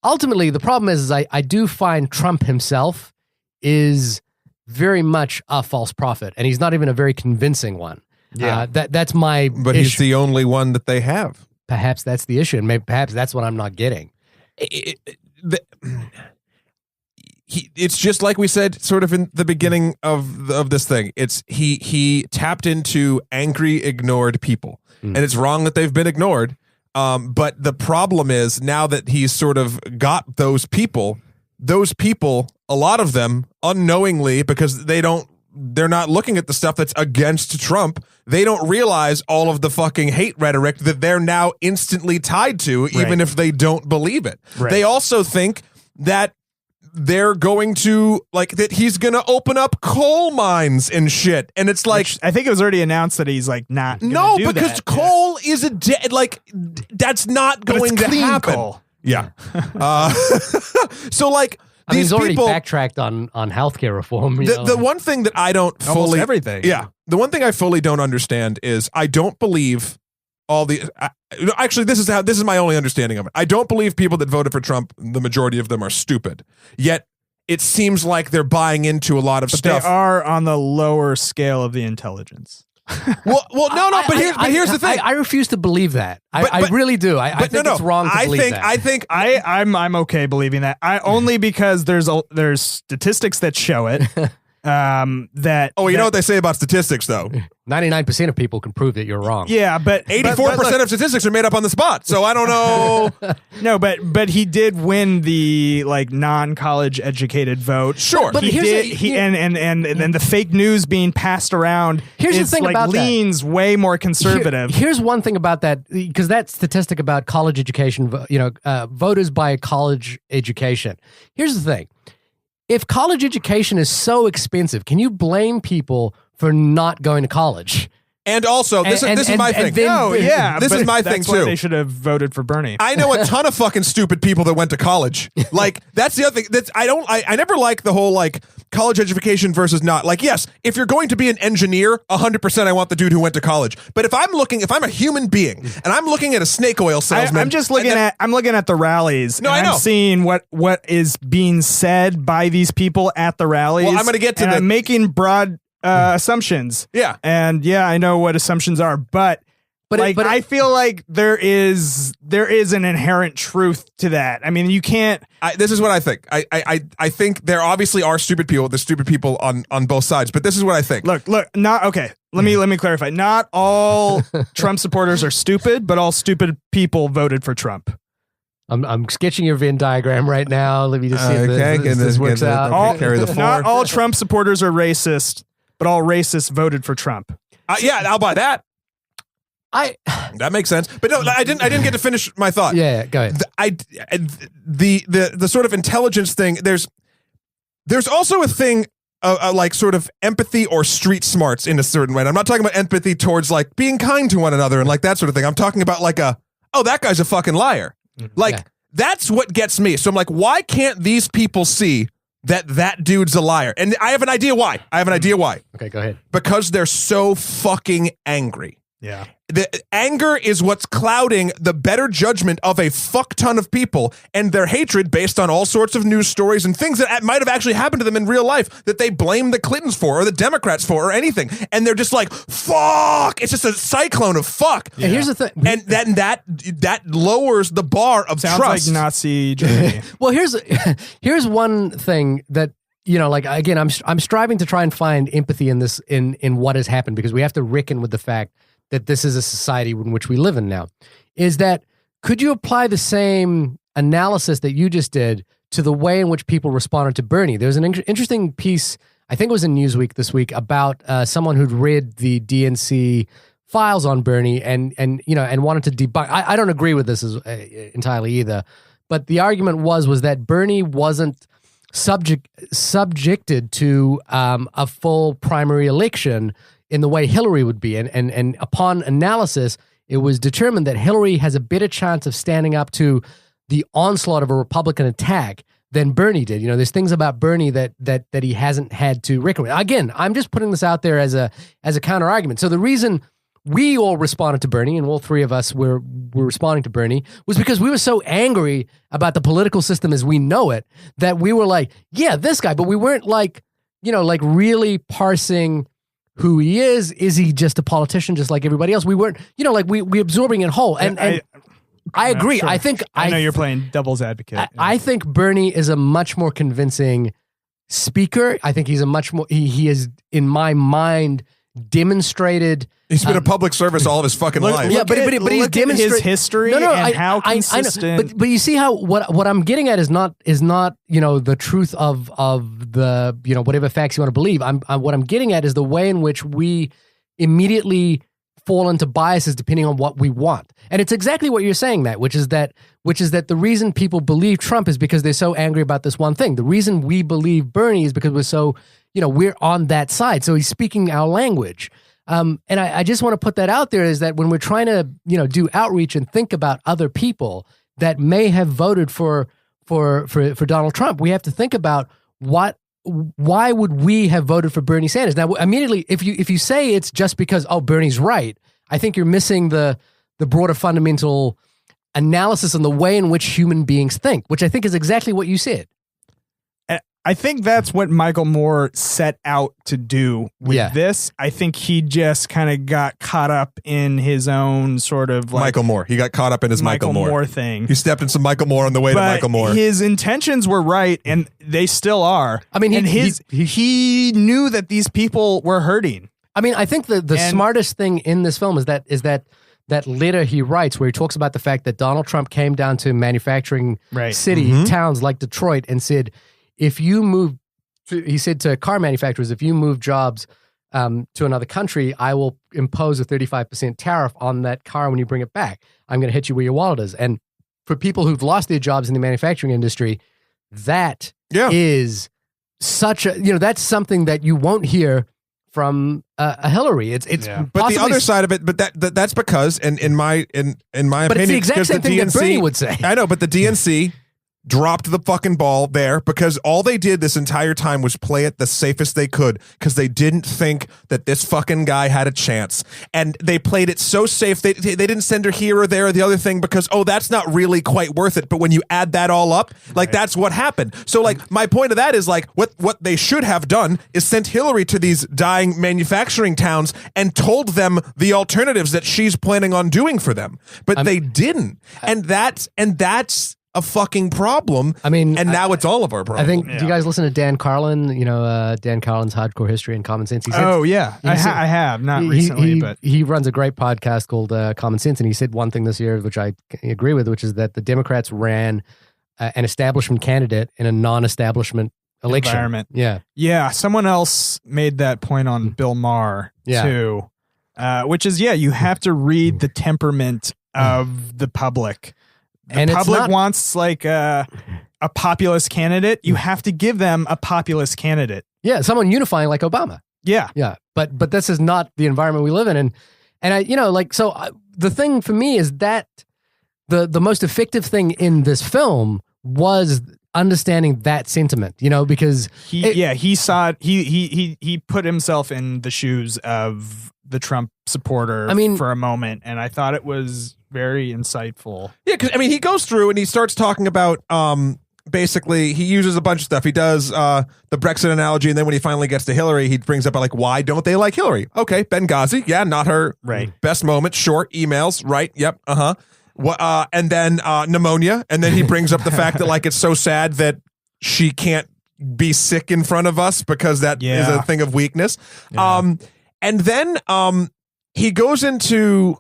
ultimately, the problem is I do find Trump himself is very much a false prophet, and he's not even a very convincing one. Yeah, that's my. But issue. He's the only one that they have. Perhaps that's the issue, and maybe perhaps that's what I'm not getting. It's just like we said, sort of in the beginning of this thing. It's he tapped into angry, ignored people, and it's wrong that they've been ignored. But the problem is now that he's sort of got those people, a lot of them unknowingly, because they're not looking at the stuff that's against Trump. They don't realize all of the fucking hate rhetoric that they're now instantly tied to, even if they don't believe it. Right. They also think that they're going to that he's going to open up coal mines and shit. And it's like, I think it was already announced that he's like not. No, because coal is that's not going to happen. Coal. Yeah. So he's already backtracked on healthcare reform. The one thing that I don't fully almost everything. Yeah. The one thing I fully don't understand is I don't believe all the actually this is my only understanding of it. I don't believe people that voted for Trump, the majority of them, are stupid. Yet it seems like they're buying into a lot of stuff. They are on the lower scale of the intelligence. Well, no. But here's the thing. I refuse to believe that. I really do. I think it's wrong to believe that. I'm okay believing that. Only because there's statistics that show it. Know what they say about statistics, though. 99% of people can prove that you're wrong. Yeah, but 84% of statistics are made up on the spot. So I don't know. No, but he did win the non-college educated vote. Sure, but he did. And the fake news being passed around. Here's the thing about leans way more conservative. Here's one thing about that, because that statistic about college education, voters by college education. Here's the thing. If college education is so expensive, can you blame people for not going to college? And also, this is my thing. This is my thing, too. They should have voted for Bernie. I know a ton of fucking stupid people that went to college. That's the other thing. I never like the whole, college education versus not. Yes, if you're going to be an engineer, 100% I want the dude who went to college. But if I'm a human being, and I'm looking at a snake oil salesman. I'm just looking at the rallies. No, I know. I'm seeing what is being said by these people at the rallies. Well, I'm going to get to I'm making broad assumptions. Yeah. And I know what assumptions are, but I feel like there is an inherent truth to that. I mean, you can't. This is what I think. I think there obviously are stupid people. There's stupid people on both sides, but this is what I think. Look. Not okay. Let me clarify. Not all Trump supporters are stupid, but all stupid people voted for Trump. I'm sketching your Venn diagram right now. Let me just see if this works out. Carry the floor. Not all Trump supporters are racist, but all racists voted for Trump. Yeah, I'll buy that. That makes sense, but no, I didn't get to finish my thought. Yeah, go ahead. The sort of intelligence thing. There's also a thing like sort of empathy or street smarts in a certain way. And I'm not talking about empathy towards like being kind to one another and like that sort of thing. I'm talking about like that guy's a fucking liar. Like that's what gets me. So I'm like, why can't these people see that dude's a liar? And I have an idea why. Okay, go ahead. Because they're so fucking angry. Yeah. The anger is what's clouding the better judgment of a fuck ton of people, and their hatred based on all sorts of news stories and things that might have actually happened to them in real life that they blame the Clintons for or the Democrats for or anything. And they're just like, fuck. It's just a cyclone of fuck. Yeah. And here's the thing. And that lowers the bar of Sounds trust. like Nazi Germany. Well, here's one thing that, like, again, I'm striving to try and find empathy in this, in what has happened, because we have to reckon with the fact that this is a society in which we live in now. Is that, could you apply the same analysis that you just did to the way in which people responded to Bernie? There was an interesting piece, I think it was in Newsweek this week, about someone who'd read the DNC files on Bernie and wanted to debunk. I don't agree with this entirely either, but the argument was that Bernie wasn't subjected to a full primary election in the way Hillary would be. And upon analysis, it was determined that Hillary has a better chance of standing up to the onslaught of a Republican attack than Bernie did. There's things about Bernie that he hasn't had to reckon with. Again, I'm just putting this out there as a counter argument. So the reason we all responded to Bernie, and all three of us were responding to Bernie, was because we were so angry about the political system as we know it that we were like, yeah, this guy, but we weren't like really parsing who he is. Is he just a politician just like everybody else? We weren't, we absorbing it whole. And I agree. Sure. I know you're playing devil's advocate. I think Bernie is a much more convincing speaker. I think he's he is, in my mind, demonstrated. He's been a public service all of his fucking life. Yeah, but he's demonstrated his history and how consistent. I know. But you see how what I'm getting at is not the truth of the whatever facts you want to believe. What I'm getting at is the way in which we immediately fall into biases depending on what we want. And it's exactly what you're saying, Matt, which is that the reason people believe Trump is because they're so angry about this one thing. The reason we believe Bernie is because we're so, we're on that side. So he's speaking our language. And I just want to put that out there, is that when we're trying to, do outreach and think about other people that may have voted for Donald Trump, we have to think about why would we have voted for Bernie Sanders? Now, immediately, if you say it's just because, Bernie's right, I think you're missing the broader fundamental analysis on the way in which human beings think, which I think is exactly what you said. I think that's what Michael Moore set out to do with this. I think he just kind of got caught up in his own sort of like Michael Moore. He got caught up in his Michael Moore thing. He stepped in some Michael Moore on the way to Michael Moore. His intentions were right, and they still are. I mean, he knew that these people were hurting. I mean, I think the smartest thing in this film is that letter he writes where he talks about the fact that Donald Trump came down to manufacturing towns like Detroit and said, if you move, he said to car manufacturers, if you move jobs to another country, I will impose a 35% tariff on that car when you bring it back. I'm going to hit you where your wallet is. And for people who've lost their jobs in the manufacturing industry, that is such a, that's something that you won't hear from a Hillary. It's but the other side of it, but that's because, and in my opinion, but it's the exact same thing that Bernie would say. I know, but the DNC dropped the fucking ball there because all they did this entire time was play it the safest they could because they didn't think that this fucking guy had a chance. And they played it so safe. They didn't send her here or there or the other thing because, that's not really quite worth it. But when you add that all up, that's what happened. So my point of that is what they should have done is sent Hillary to these dying manufacturing towns and told them the alternatives that she's planning on doing for them. But they didn't. And that's a fucking problem. I mean, and now it's all of our problem. I think. Do you guys listen to Dan Carlin? Dan Carlin's Hardcore History and Common Sense. He said, I have not recently, but he runs a great podcast called Common Sense, and he said one thing this year, which I agree with, which is that the Democrats ran an establishment candidate in a non-establishment election environment. Yeah. Someone else made that point on Bill Maher too. which is, you have to read the temperament of the public. The public wants like a populist candidate. You have to give them a populist candidate. Yeah, someone unifying like Obama. Yeah. Yeah. But this is not the environment we live in. And the thing for me is that the most effective thing in this film was understanding that sentiment, because he saw it. He put himself in the shoes of the Trump supporter for a moment. And I thought it was very insightful. Yeah. Cause he goes through and he starts talking about, basically, he uses a bunch of stuff. He does the Brexit analogy, and then when he finally gets to Hillary, he brings up like, why don't they like Hillary? Okay, Benghazi, yeah, not her best moment. Short emails, right? Yep, and then pneumonia, and then he brings up the fact that like it's so sad that she can't be sick in front of us because that is a thing of weakness. Yeah. And then he goes into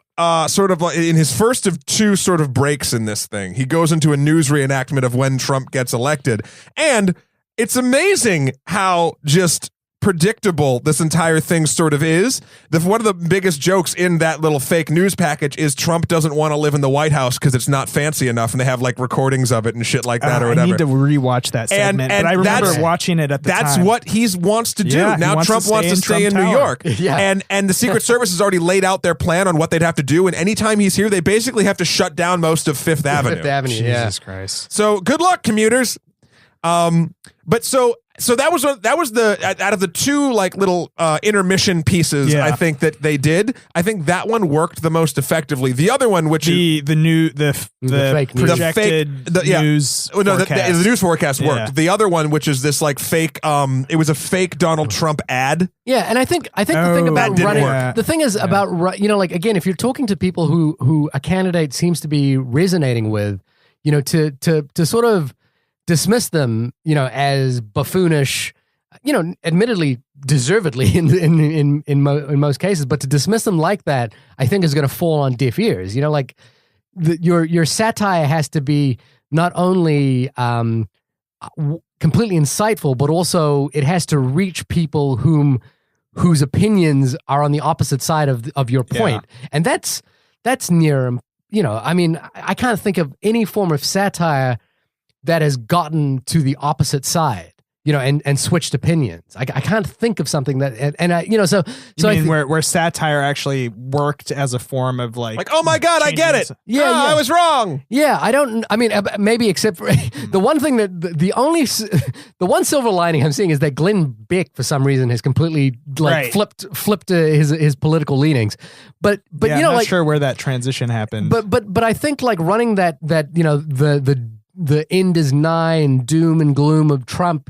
sort of like in his first of two sort of breaks in this thing, he goes into a news reenactment of when Trump gets elected. And it's amazing how just predictable this entire thing sort of is. One of the biggest jokes in that little fake news package is Trump doesn't want to live in the White House because it's not fancy enough, and they have like recordings of it and shit like that or whatever. I need to rewatch that segment, but I remember watching it at the time. That's what he wants to do. Yeah, now Trump wants to stay in New York. Yeah. And the Secret Service has already laid out their plan on what they'd have to do, and anytime he's here, they basically have to shut down most of Fifth Avenue. Fifth Avenue, Jesus Christ. So good luck, commuters. But so that was the out of the two like little intermission pieces I think that they did. I think that one worked the most effectively. The other one, which the fake projected news forecast. The news forecast worked. The other one, which is this like fake, it was a fake Donald Trump ad. Yeah, and I think the thing about running, the thing is about like again, if you're talking to people who a candidate seems to be resonating with, to sort of dismiss them, as buffoonish, admittedly, deservedly in most cases, but to dismiss them like that, I think is going to fall on deaf ears. Like your satire has to be not only completely insightful, but also it has to reach people whose opinions are on the opposite side of your point, and that's near. I can't think of any form of satire that has gotten to the opposite side, and switched opinions. I can't think of something that, where satire actually worked as a form of like, oh my God, I get it. I was wrong. Yeah, maybe except for the one thing that the one silver lining I'm seeing is that Glenn Beck for some reason has completely flipped his political leanings. But I'm not sure where that transition happened. But I think like running that the end is nigh and doom and gloom of Trump,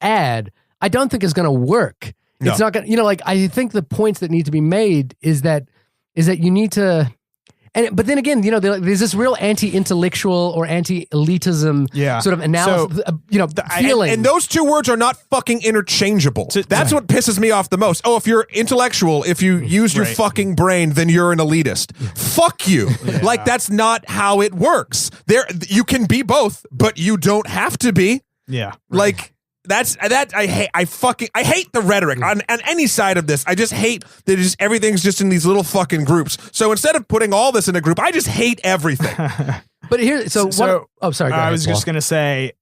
ad, I don't think is going to work. No. It's not going to, I think the points that need to be made is that you need to, but then again, there's this real anti-intellectual or anti-elitism sort of analysis, feeling. And those two words are not fucking interchangeable. That's what pisses me off the most. Oh, if you're intellectual, if you use your fucking brain, then you're an elitist. Fuck you. Yeah. Like, that's not how it works. You can be both, but you don't have to be. Yeah. Like, I hate the rhetoric on any side of this. I just hate that everything's just in these little fucking groups. So instead of putting all this in a group, I just hate everything. But here, sorry. I was just going to say,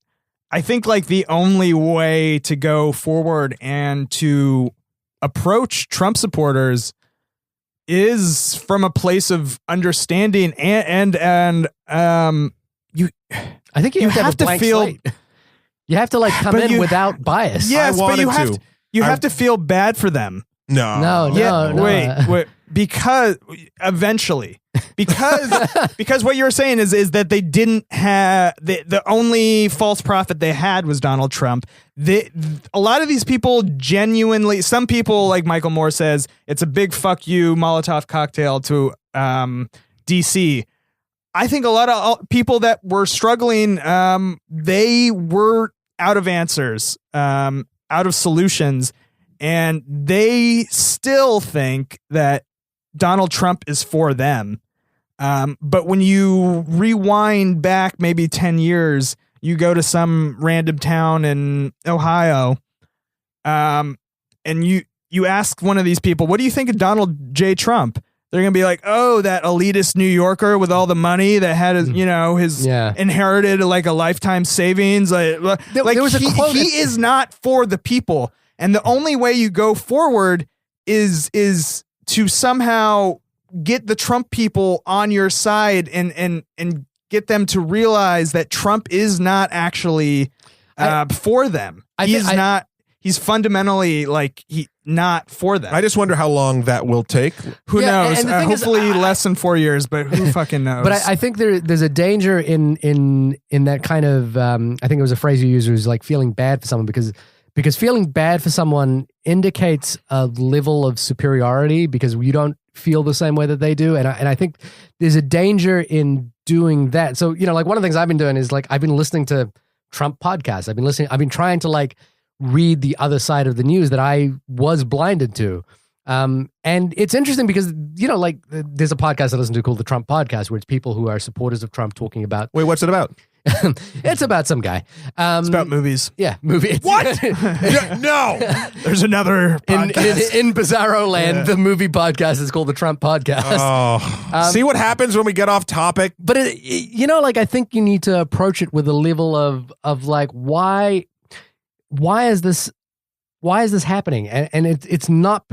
I think like the only way to go forward and to approach Trump supporters is from a place of understanding and you. I think you have to feel. Slate. You have to come in without bias. Yes, but you have to feel bad for them. No. Wait, because eventually, because what you're saying is that they didn't have the only false prophet they had was Donald Trump. A lot of these people genuinely, some people like Michael Moore says it's a big fuck you Molotov cocktail to DC. I think a lot of people that were struggling, they were out of answers, out of solutions, and they still think that Donald Trump is for them. But when you rewind back maybe 10 years, you go to some random town in Ohio, and you ask one of these people, what do you think of Donald J. Trump? They're going to be like, oh, that elitist New Yorker with all the money that had his, his inherited like a lifetime savings. There was a quote. He is not for the people. And the only way you go forward is to somehow get the Trump people on your side and get them to realize that Trump is not actually for them. He's fundamentally not for them. I just wonder how long that will take. Who knows? Hopefully less than 4 years, but who fucking knows? But I think there's a danger in that kind of, I think it was a phrase you used, was like feeling bad for someone, because feeling bad for someone indicates a level of superiority because you don't feel the same way that they do. And I think there's a danger in doing that. So, like one of the things I've been doing is like, I've been listening to Trump podcasts. I've been trying to like read the other side of the news that I was blinded to. And it's interesting because, there's a podcast I listen to called the Trump Podcast, where it's people who are supporters of Trump talking about. Wait, what's it about? It's about some guy. It's about movies. Yeah, movies. What? No. There's another podcast. In Bizarro Land, the movie podcast is called the Trump Podcast. Oh. See what happens when we get off topic? But, I think you need to approach it with a level of like, why is this happening? And it's not,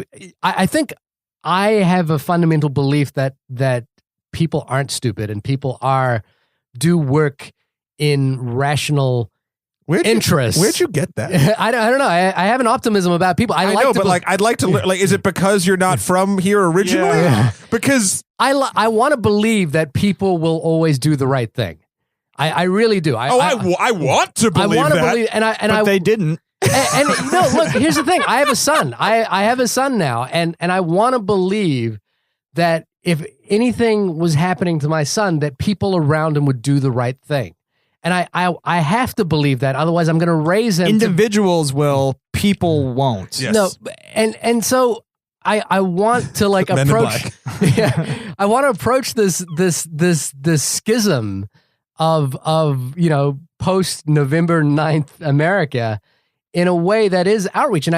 I think I have a fundamental belief that people aren't stupid and people do work in rational interests. Where'd you get that? I don't know. I have an optimism about people. I'd like to is it because you're not from here originally? Yeah. Because I want to believe that people will always do the right thing. I really do. I want to believe that. But they didn't. And look, here's the thing. I have a son. I have a son now, and I want to believe that if anything was happening to my son, that people around him would do the right thing. And I have to believe that. Otherwise, I'm going to raise him. Individuals will, people won't. Yes. No, and so I want to like approach. Yeah, I want to approach this schism of post November 9th America in a way that is outreach. And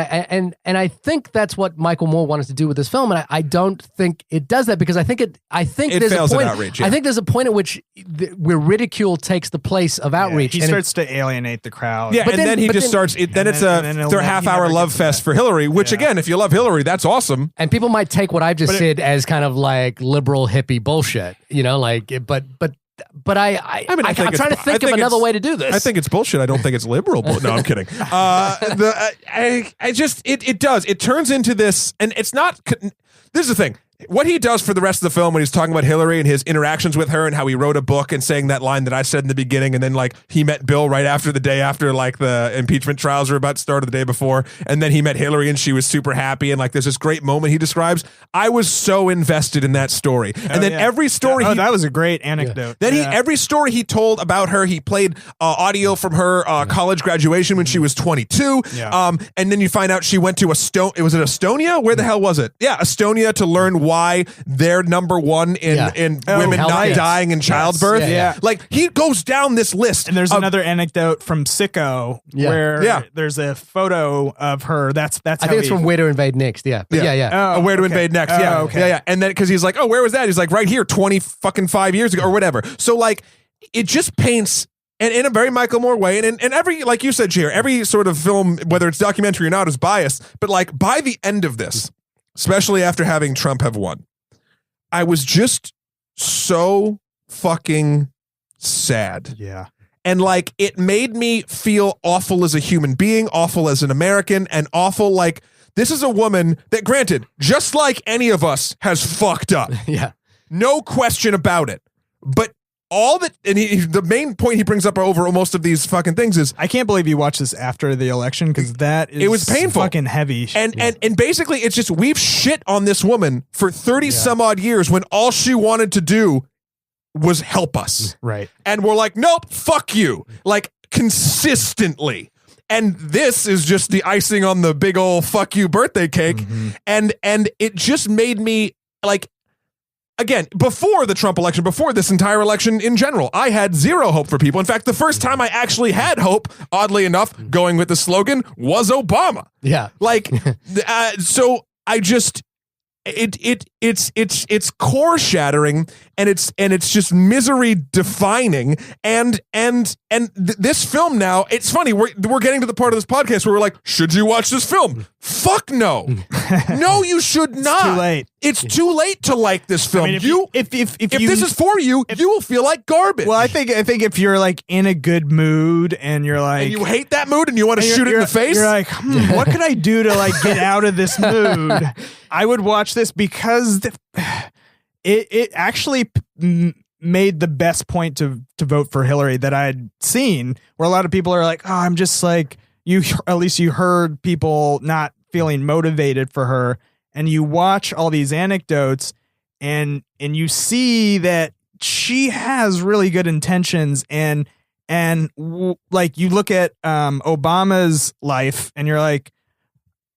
I think that's what Michael Moore wanted to do with this film. And I don't think it does that, because I think there's fails a point, at outreach. Yeah. I think there's a point at which where ridicule takes the place of outreach. He starts to alienate the crowd. Yeah, then it's a half-hour love fest for Hillary, which again, if you love Hillary, that's awesome. And people might take what I've just said as kind of like liberal hippie bullshit, but I'm trying to think of another way to do this. I think it's bullshit. I don't think it's liberal. No, I'm kidding. It does. It turns into this, and it's not. This is the thing. What he does for the rest of the film when he's talking about Hillary and his interactions with her and how he wrote a book and saying that line that I said in the beginning, and then like he met Bill right after the day after like the impeachment trials were about to start, or the day before, and then he met Hillary and she was super happy, and like there's this great moment he describes. I was so invested in that story, and then every story. That was a great anecdote. Then every story he told about her, he played audio from her college graduation when she was 22. Yeah. And then you find out she went to Estonia? Where the hell was it? Yeah, Estonia, to learn why they're number one in women not dying in childbirth. Yes. Like he goes down this list. And there's another anecdote from Sicko where there's a photo of her. I think it's from Where to Invade Next. Yeah. Where to Invade Next. Yeah. And then because he's like, oh, where was that? He's like, right here, 25 years ago or whatever. So like it just paints. And in a very Michael Moore way, and every, like you said, Shahir, every sort of film, whether it's documentary or not, is biased. But like by the end of this, especially after having Trump have won, I was just so fucking sad. Yeah. And like it made me feel awful as a human being, awful as an American, and awful like this is a woman that, granted, just like any of us, has fucked up. Yeah. No question about it. But all that, and the main point he brings up over most of these fucking things is, I can't believe you watched this after the election, because it was painful, fucking heavy, and basically it's just we've shit on this woman for 30 some odd years when all she wanted to do was help us, right? And we're like, nope, fuck you, like consistently. And this is just the icing on the big old fuck you birthday cake, and it just made me like. again, before the Trump election, before this entire election in general, I had zero hope for people. In fact, the first time I actually had hope, oddly enough, going with the slogan, was Obama. Yeah. Like, so I just, it's core shattering, and it's just misery defining, and this film now, it's funny, we're getting to the part of this podcast where we're like, should you watch this film? Fuck no. No, you should not. It's too late. It's too late to like this film. I mean, if this is for you, you will feel like garbage. Well, I think if you're like in a good mood and you're like, and you hate that mood and you want to shoot it in the face, you're like, what could I do to like get out of this mood? I would watch this because it actually made the best point to vote for Hillary that I'd seen, where a lot of people are like, oh, I'm just like, at least you heard people not feeling motivated for her, and you watch all these anecdotes and you see that she has really good intentions, and like you look at Obama's life and you're like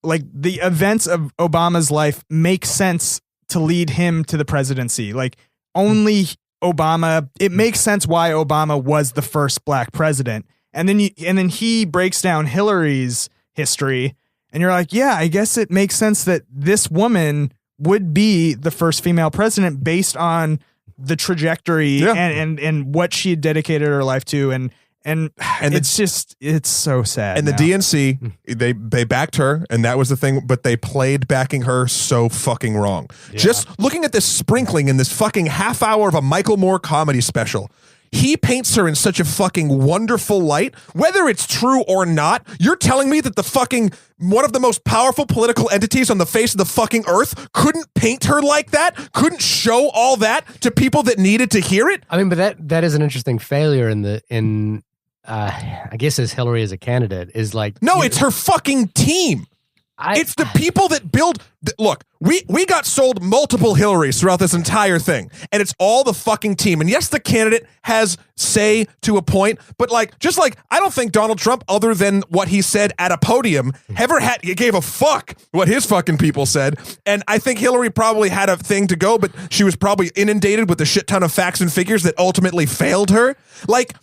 the events of Obama's life make sense to lead him to the presidency. Like only Obama, it makes sense why Obama was the first black president. And then he breaks down Hillary's history, and you're like, yeah, I guess it makes sense that this woman would be the first female president based on the trajectory and what she had dedicated her life to, and it's so sad. And the DNC, they backed her, and that was the thing, but they played backing her so fucking wrong. Yeah. Just looking at this sprinkling in this fucking half hour of a Michael Moore comedy special, he paints her in such a fucking wonderful light. Whether it's true or not, you're telling me that the fucking one of the most powerful political entities on the face of the fucking earth couldn't paint her like that? Couldn't show all that to people that needed to hear it? I mean, but that is an interesting failure in I guess as Hillary as a candidate is like, no, it's her fucking team. It's the people that build. Look, we got sold multiple Hillarys throughout this entire thing, and it's all the fucking team. And yes, the candidate has say to a point, but like, just like, I don't think Donald Trump, other than what he said at a podium, gave a fuck what his fucking people said. And I think Hillary probably had a thing to go, but she was probably inundated with a shit ton of facts and figures that ultimately failed her. Like,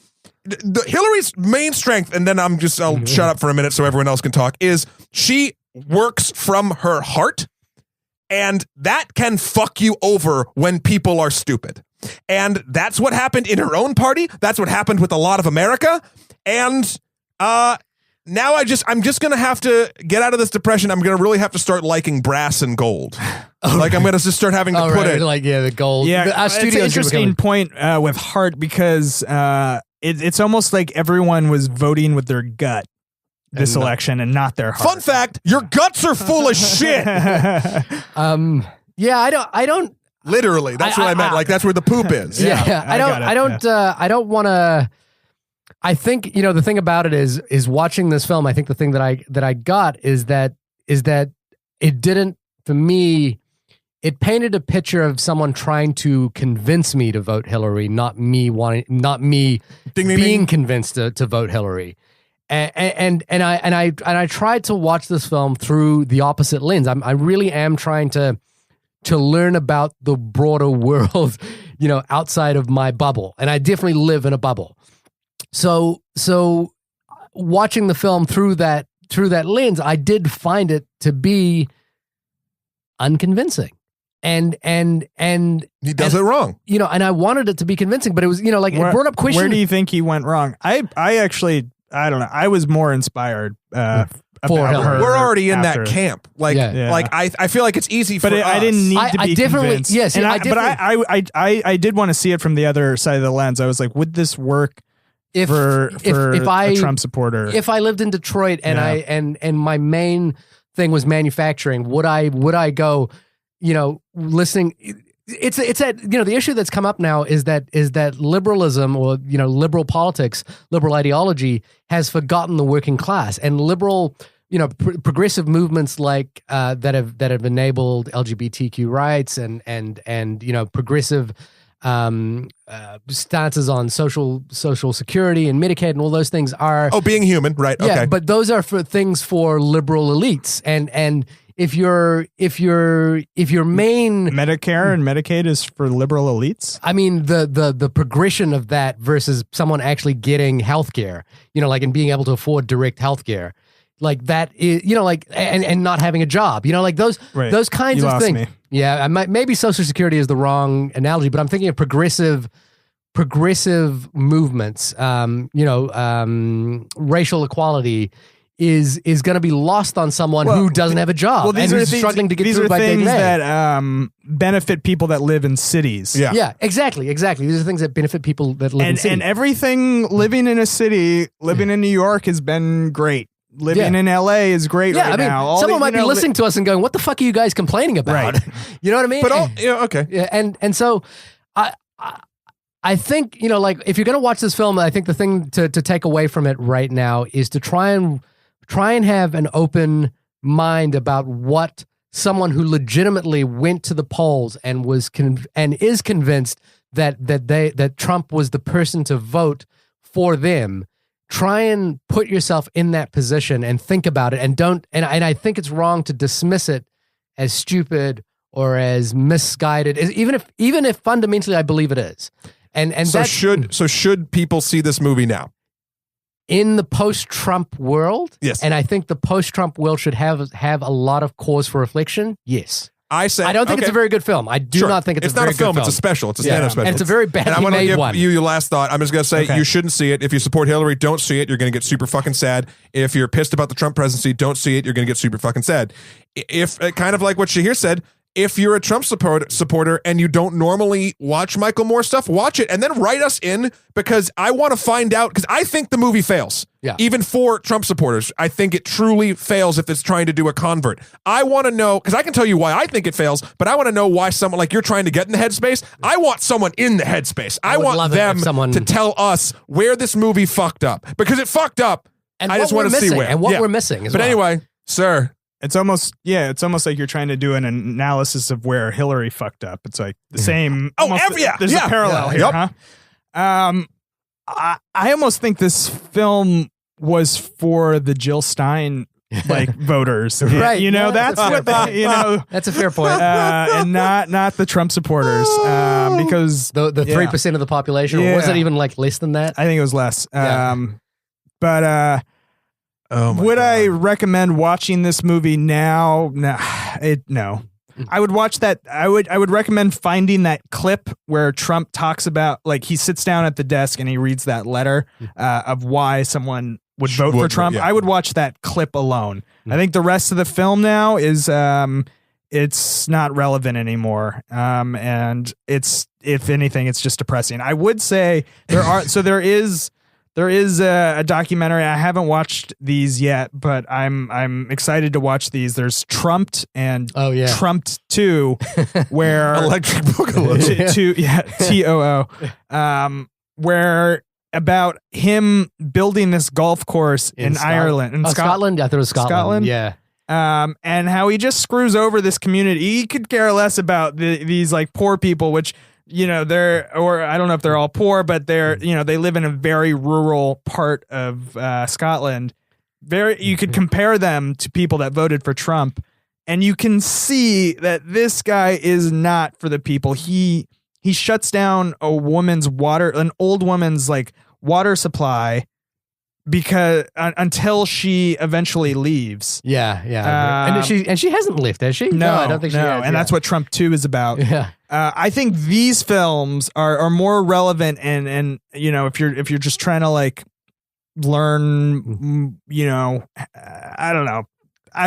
Hillary's main strength, and then I'll shut up for a minute so everyone else can talk, is she works from her heart, and that can fuck you over when people are stupid. And that's what happened in her own party. That's what happened with a lot of America. And now I'm just going to have to get out of this depression. I'm going to really have to start liking brass and gold. Like, I'm going to just start having to put it. Like, the gold. Yeah, our it's an interesting point with heart, because it's almost like everyone was voting with their gut this election and not their heart. Fun fact, your guts are full of shit. Yeah, I don't literally, that's what I meant. Like, that's where the poop is. Yeah. I don't want to. I think, the thing about it is watching this film, I think the thing that I got is that it didn't, for me, it painted a picture of someone trying to convince me to vote Hillary, not me being convinced to vote Hillary. And I tried to watch this film through the opposite lens. I really am trying to learn about the broader world, outside of my bubble. And I definitely live in a bubble. So watching the film through that lens, I did find it to be unconvincing. And he does it wrong, and I wanted it to be convincing, but it was, it brought up questions. Where do you think he went wrong? I actually, I don't know. I was more inspired for her. We're already in that camp. Like, I feel like it's easy for us. I didn't need to be convinced. Yes, and I did want to see it from the other side of the lens. I was like, would this work for a Trump supporter? If I lived in Detroit and and my main thing was manufacturing, would I go, listening? It's that, the issue that's come up now is that liberalism, or liberal politics, liberal ideology has forgotten the working class, and liberal, progressive movements like that have enabled LGBTQ rights and progressive stances on social security and Medicaid and all those things are being human, right? Yeah, okay, but those are for things for liberal elites, and if your main Medicare and Medicaid is for liberal elites. I mean, the progression of that versus someone actually getting healthcare, like and being able to afford direct healthcare, like that is, like and not having a job, like those kinds of things. Me. Yeah, maybe Social Security is the wrong analogy, but I'm thinking of progressive movements. Racial equality is going to be lost on someone who doesn't have a job and who's struggling to get through by day to day. These are things that benefit people that live in cities. Yeah, exactly. These are things that benefit people that live in cities. And everything living in a city, living in New York has been great. Living in LA is great right now. Someone might be listening to us and going, "What the fuck are you guys complaining about?" Right. You know what I mean? But okay. Yeah, and so I think, like if you're going to watch this film, I think the thing to take away from it right now is to try and have an open mind about what someone who legitimately went to the polls and is convinced that Trump was the person to vote for them. Try and put yourself in that position and think about it, and I think it's wrong to dismiss it as stupid or as misguided, even if fundamentally I believe it is. And so should people see this movie now? In the post-Trump world? Yes. And I think the post-Trump world should have a lot of cause for reflection. Yes. I don't think it's a very good film. I do not think it's a very good film. It's a special. It's a stand-up special. And it's a very badly made one. And I want to give you your last thought. I'm just going to say you shouldn't see it. If you support Hillary, don't see it. You're going to get super fucking sad. If you're pissed about the Trump presidency, don't see it. You're going to get super fucking sad. If kind of like what Shahir said, if you're a Trump supporter and you don't normally watch Michael Moore stuff, watch it and then write us in, because I want to find out, because I think the movie fails. Yeah. Even for Trump supporters, I think it truly fails if it's trying to do a convert. I want to know, because I can tell you why I think it fails, but I want to know why someone like you're trying to get in the headspace. I want someone in the headspace. I want them to tell us where this movie fucked up, because it fucked up. And I just want to see where. And what we're missing as well. But anyway, sir. It's almost like you're trying to do an analysis of where Hillary fucked up. It's like the same. There's a parallel here, huh? I almost think this film was for the Jill Stein voters, right? That's what that's a fair point, and not the Trump supporters, because the 3% of the population, or was it even less than that? I think it was less. But would God. I recommend watching this movie now? No. I would watch that. I would recommend finding that clip where Trump talks about, he sits down at the desk and he reads that letter of why someone would vote for Trump. Yeah. I would watch that clip alone. I think the rest of the film now is it's not relevant anymore. And it's, if anything, it's just depressing. I would say there is a documentary. I haven't watched these yet, but I'm excited to watch these. There's Trumped and Trumped 2, where Electric Boogaloo. TOO. Where about him building this golf course in Ireland. Scotland? I thought it was Scotland. Yeah. And how he just screws over this community. He could care less about these poor people, which, or I don't know if they're all poor, but they live in a very rural part of Scotland. You could compare them to people that voted for Trump, and you can see that this guy is not for the people. He shuts down an old woman's water supply because until she eventually leaves. Yeah. And she hasn't left, has she? No, I don't think she has. And that's what Trump 2 is about. Yeah. I think these films are more relevant, and if you're just trying to learn, I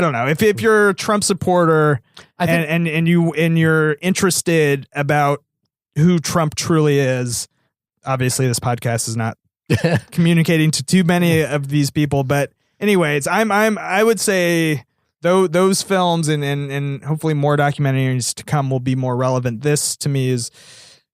don't know. If you're a Trump supporter and you're interested about who Trump truly is, obviously this podcast is not communicating to too many of these people, but anyways, I would say those films and hopefully more documentaries to come will be more relevant. This to me is,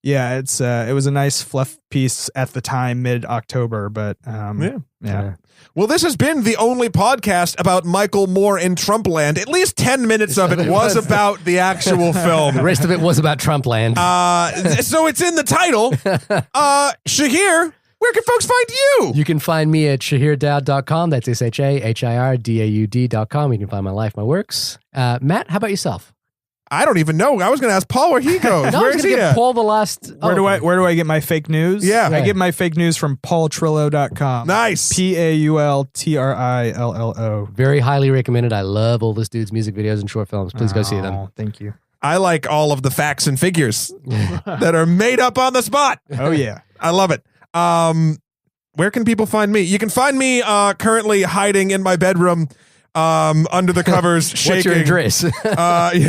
it was a nice fluff piece at the time, mid-October, but yeah. Well, this has been the only podcast about Michael Moore in Trumpland. At least 10 minutes of it was about the actual film. The rest of it was about Trumpland. So it's in the title. Shahir, where can folks find you? You can find me at shahirdaud.com. That's shahirdaud.com. You can find my life, my works. Matt, how about yourself? I don't even know. I was going to ask Paul where he goes. No, Where I was is going he to at? get Paul the last. Where do I get my fake news? Yeah. I get my fake news from paultrillo.com. Nice. PaulTrillo. Very highly recommended. I love all this dude's music videos and short films. Please go see them. Thank you. I like all of the facts and figures that are made up on the spot. Oh, yeah. I love it. Where can people find me? You can find me currently hiding in my bedroom under the covers, shaking. What's your address?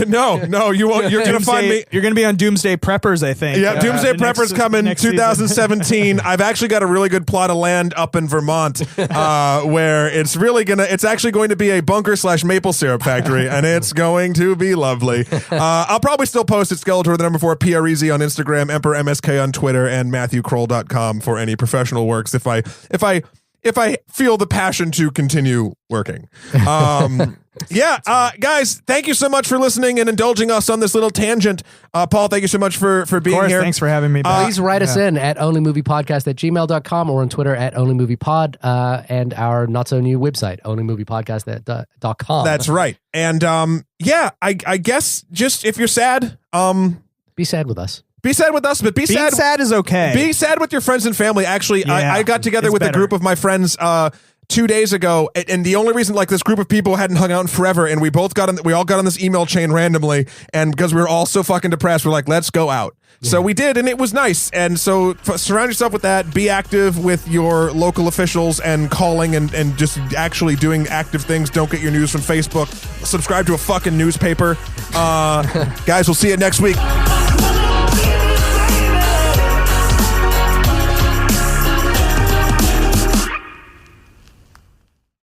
No, you won't. You're gonna find me. You're gonna be on Doomsday Preppers, I think. Yeah, Doomsday Preppers coming next 2017. I've actually got a really good plot of land up in Vermont where it's actually going to be a bunker / maple syrup factory, and it's going to be lovely. I'll probably still post at Skeletor, the number 4 PREZ on Instagram, Emperor MSK on Twitter, and MatthewKroll.com for any professional works if I feel the passion to continue working. Guys, thank you so much for listening and indulging us on this little tangent. Paul, thank you so much for being here. Thanks for having me. Please write us in at onlymoviepodcast@gmail.com or on Twitter at onlymoviepod and our not so new website, onlymoviepodcast.com. That's right. And I guess just if you're sad, be sad with us. Be sad with us, but be sad. Being sad is okay. Be sad with your friends and family. Actually, I got together with a group of my friends 2 days ago, and the only reason this group of people hadn't hung out in forever, and we all got on this email chain randomly, and because we were all so fucking depressed, we're like, let's go out. Yeah. So we did, and it was nice. And so surround yourself with that. Be active with your local officials and calling and just actually doing active things. Don't get your news from Facebook. Subscribe to a fucking newspaper. Guys, we'll see you next week.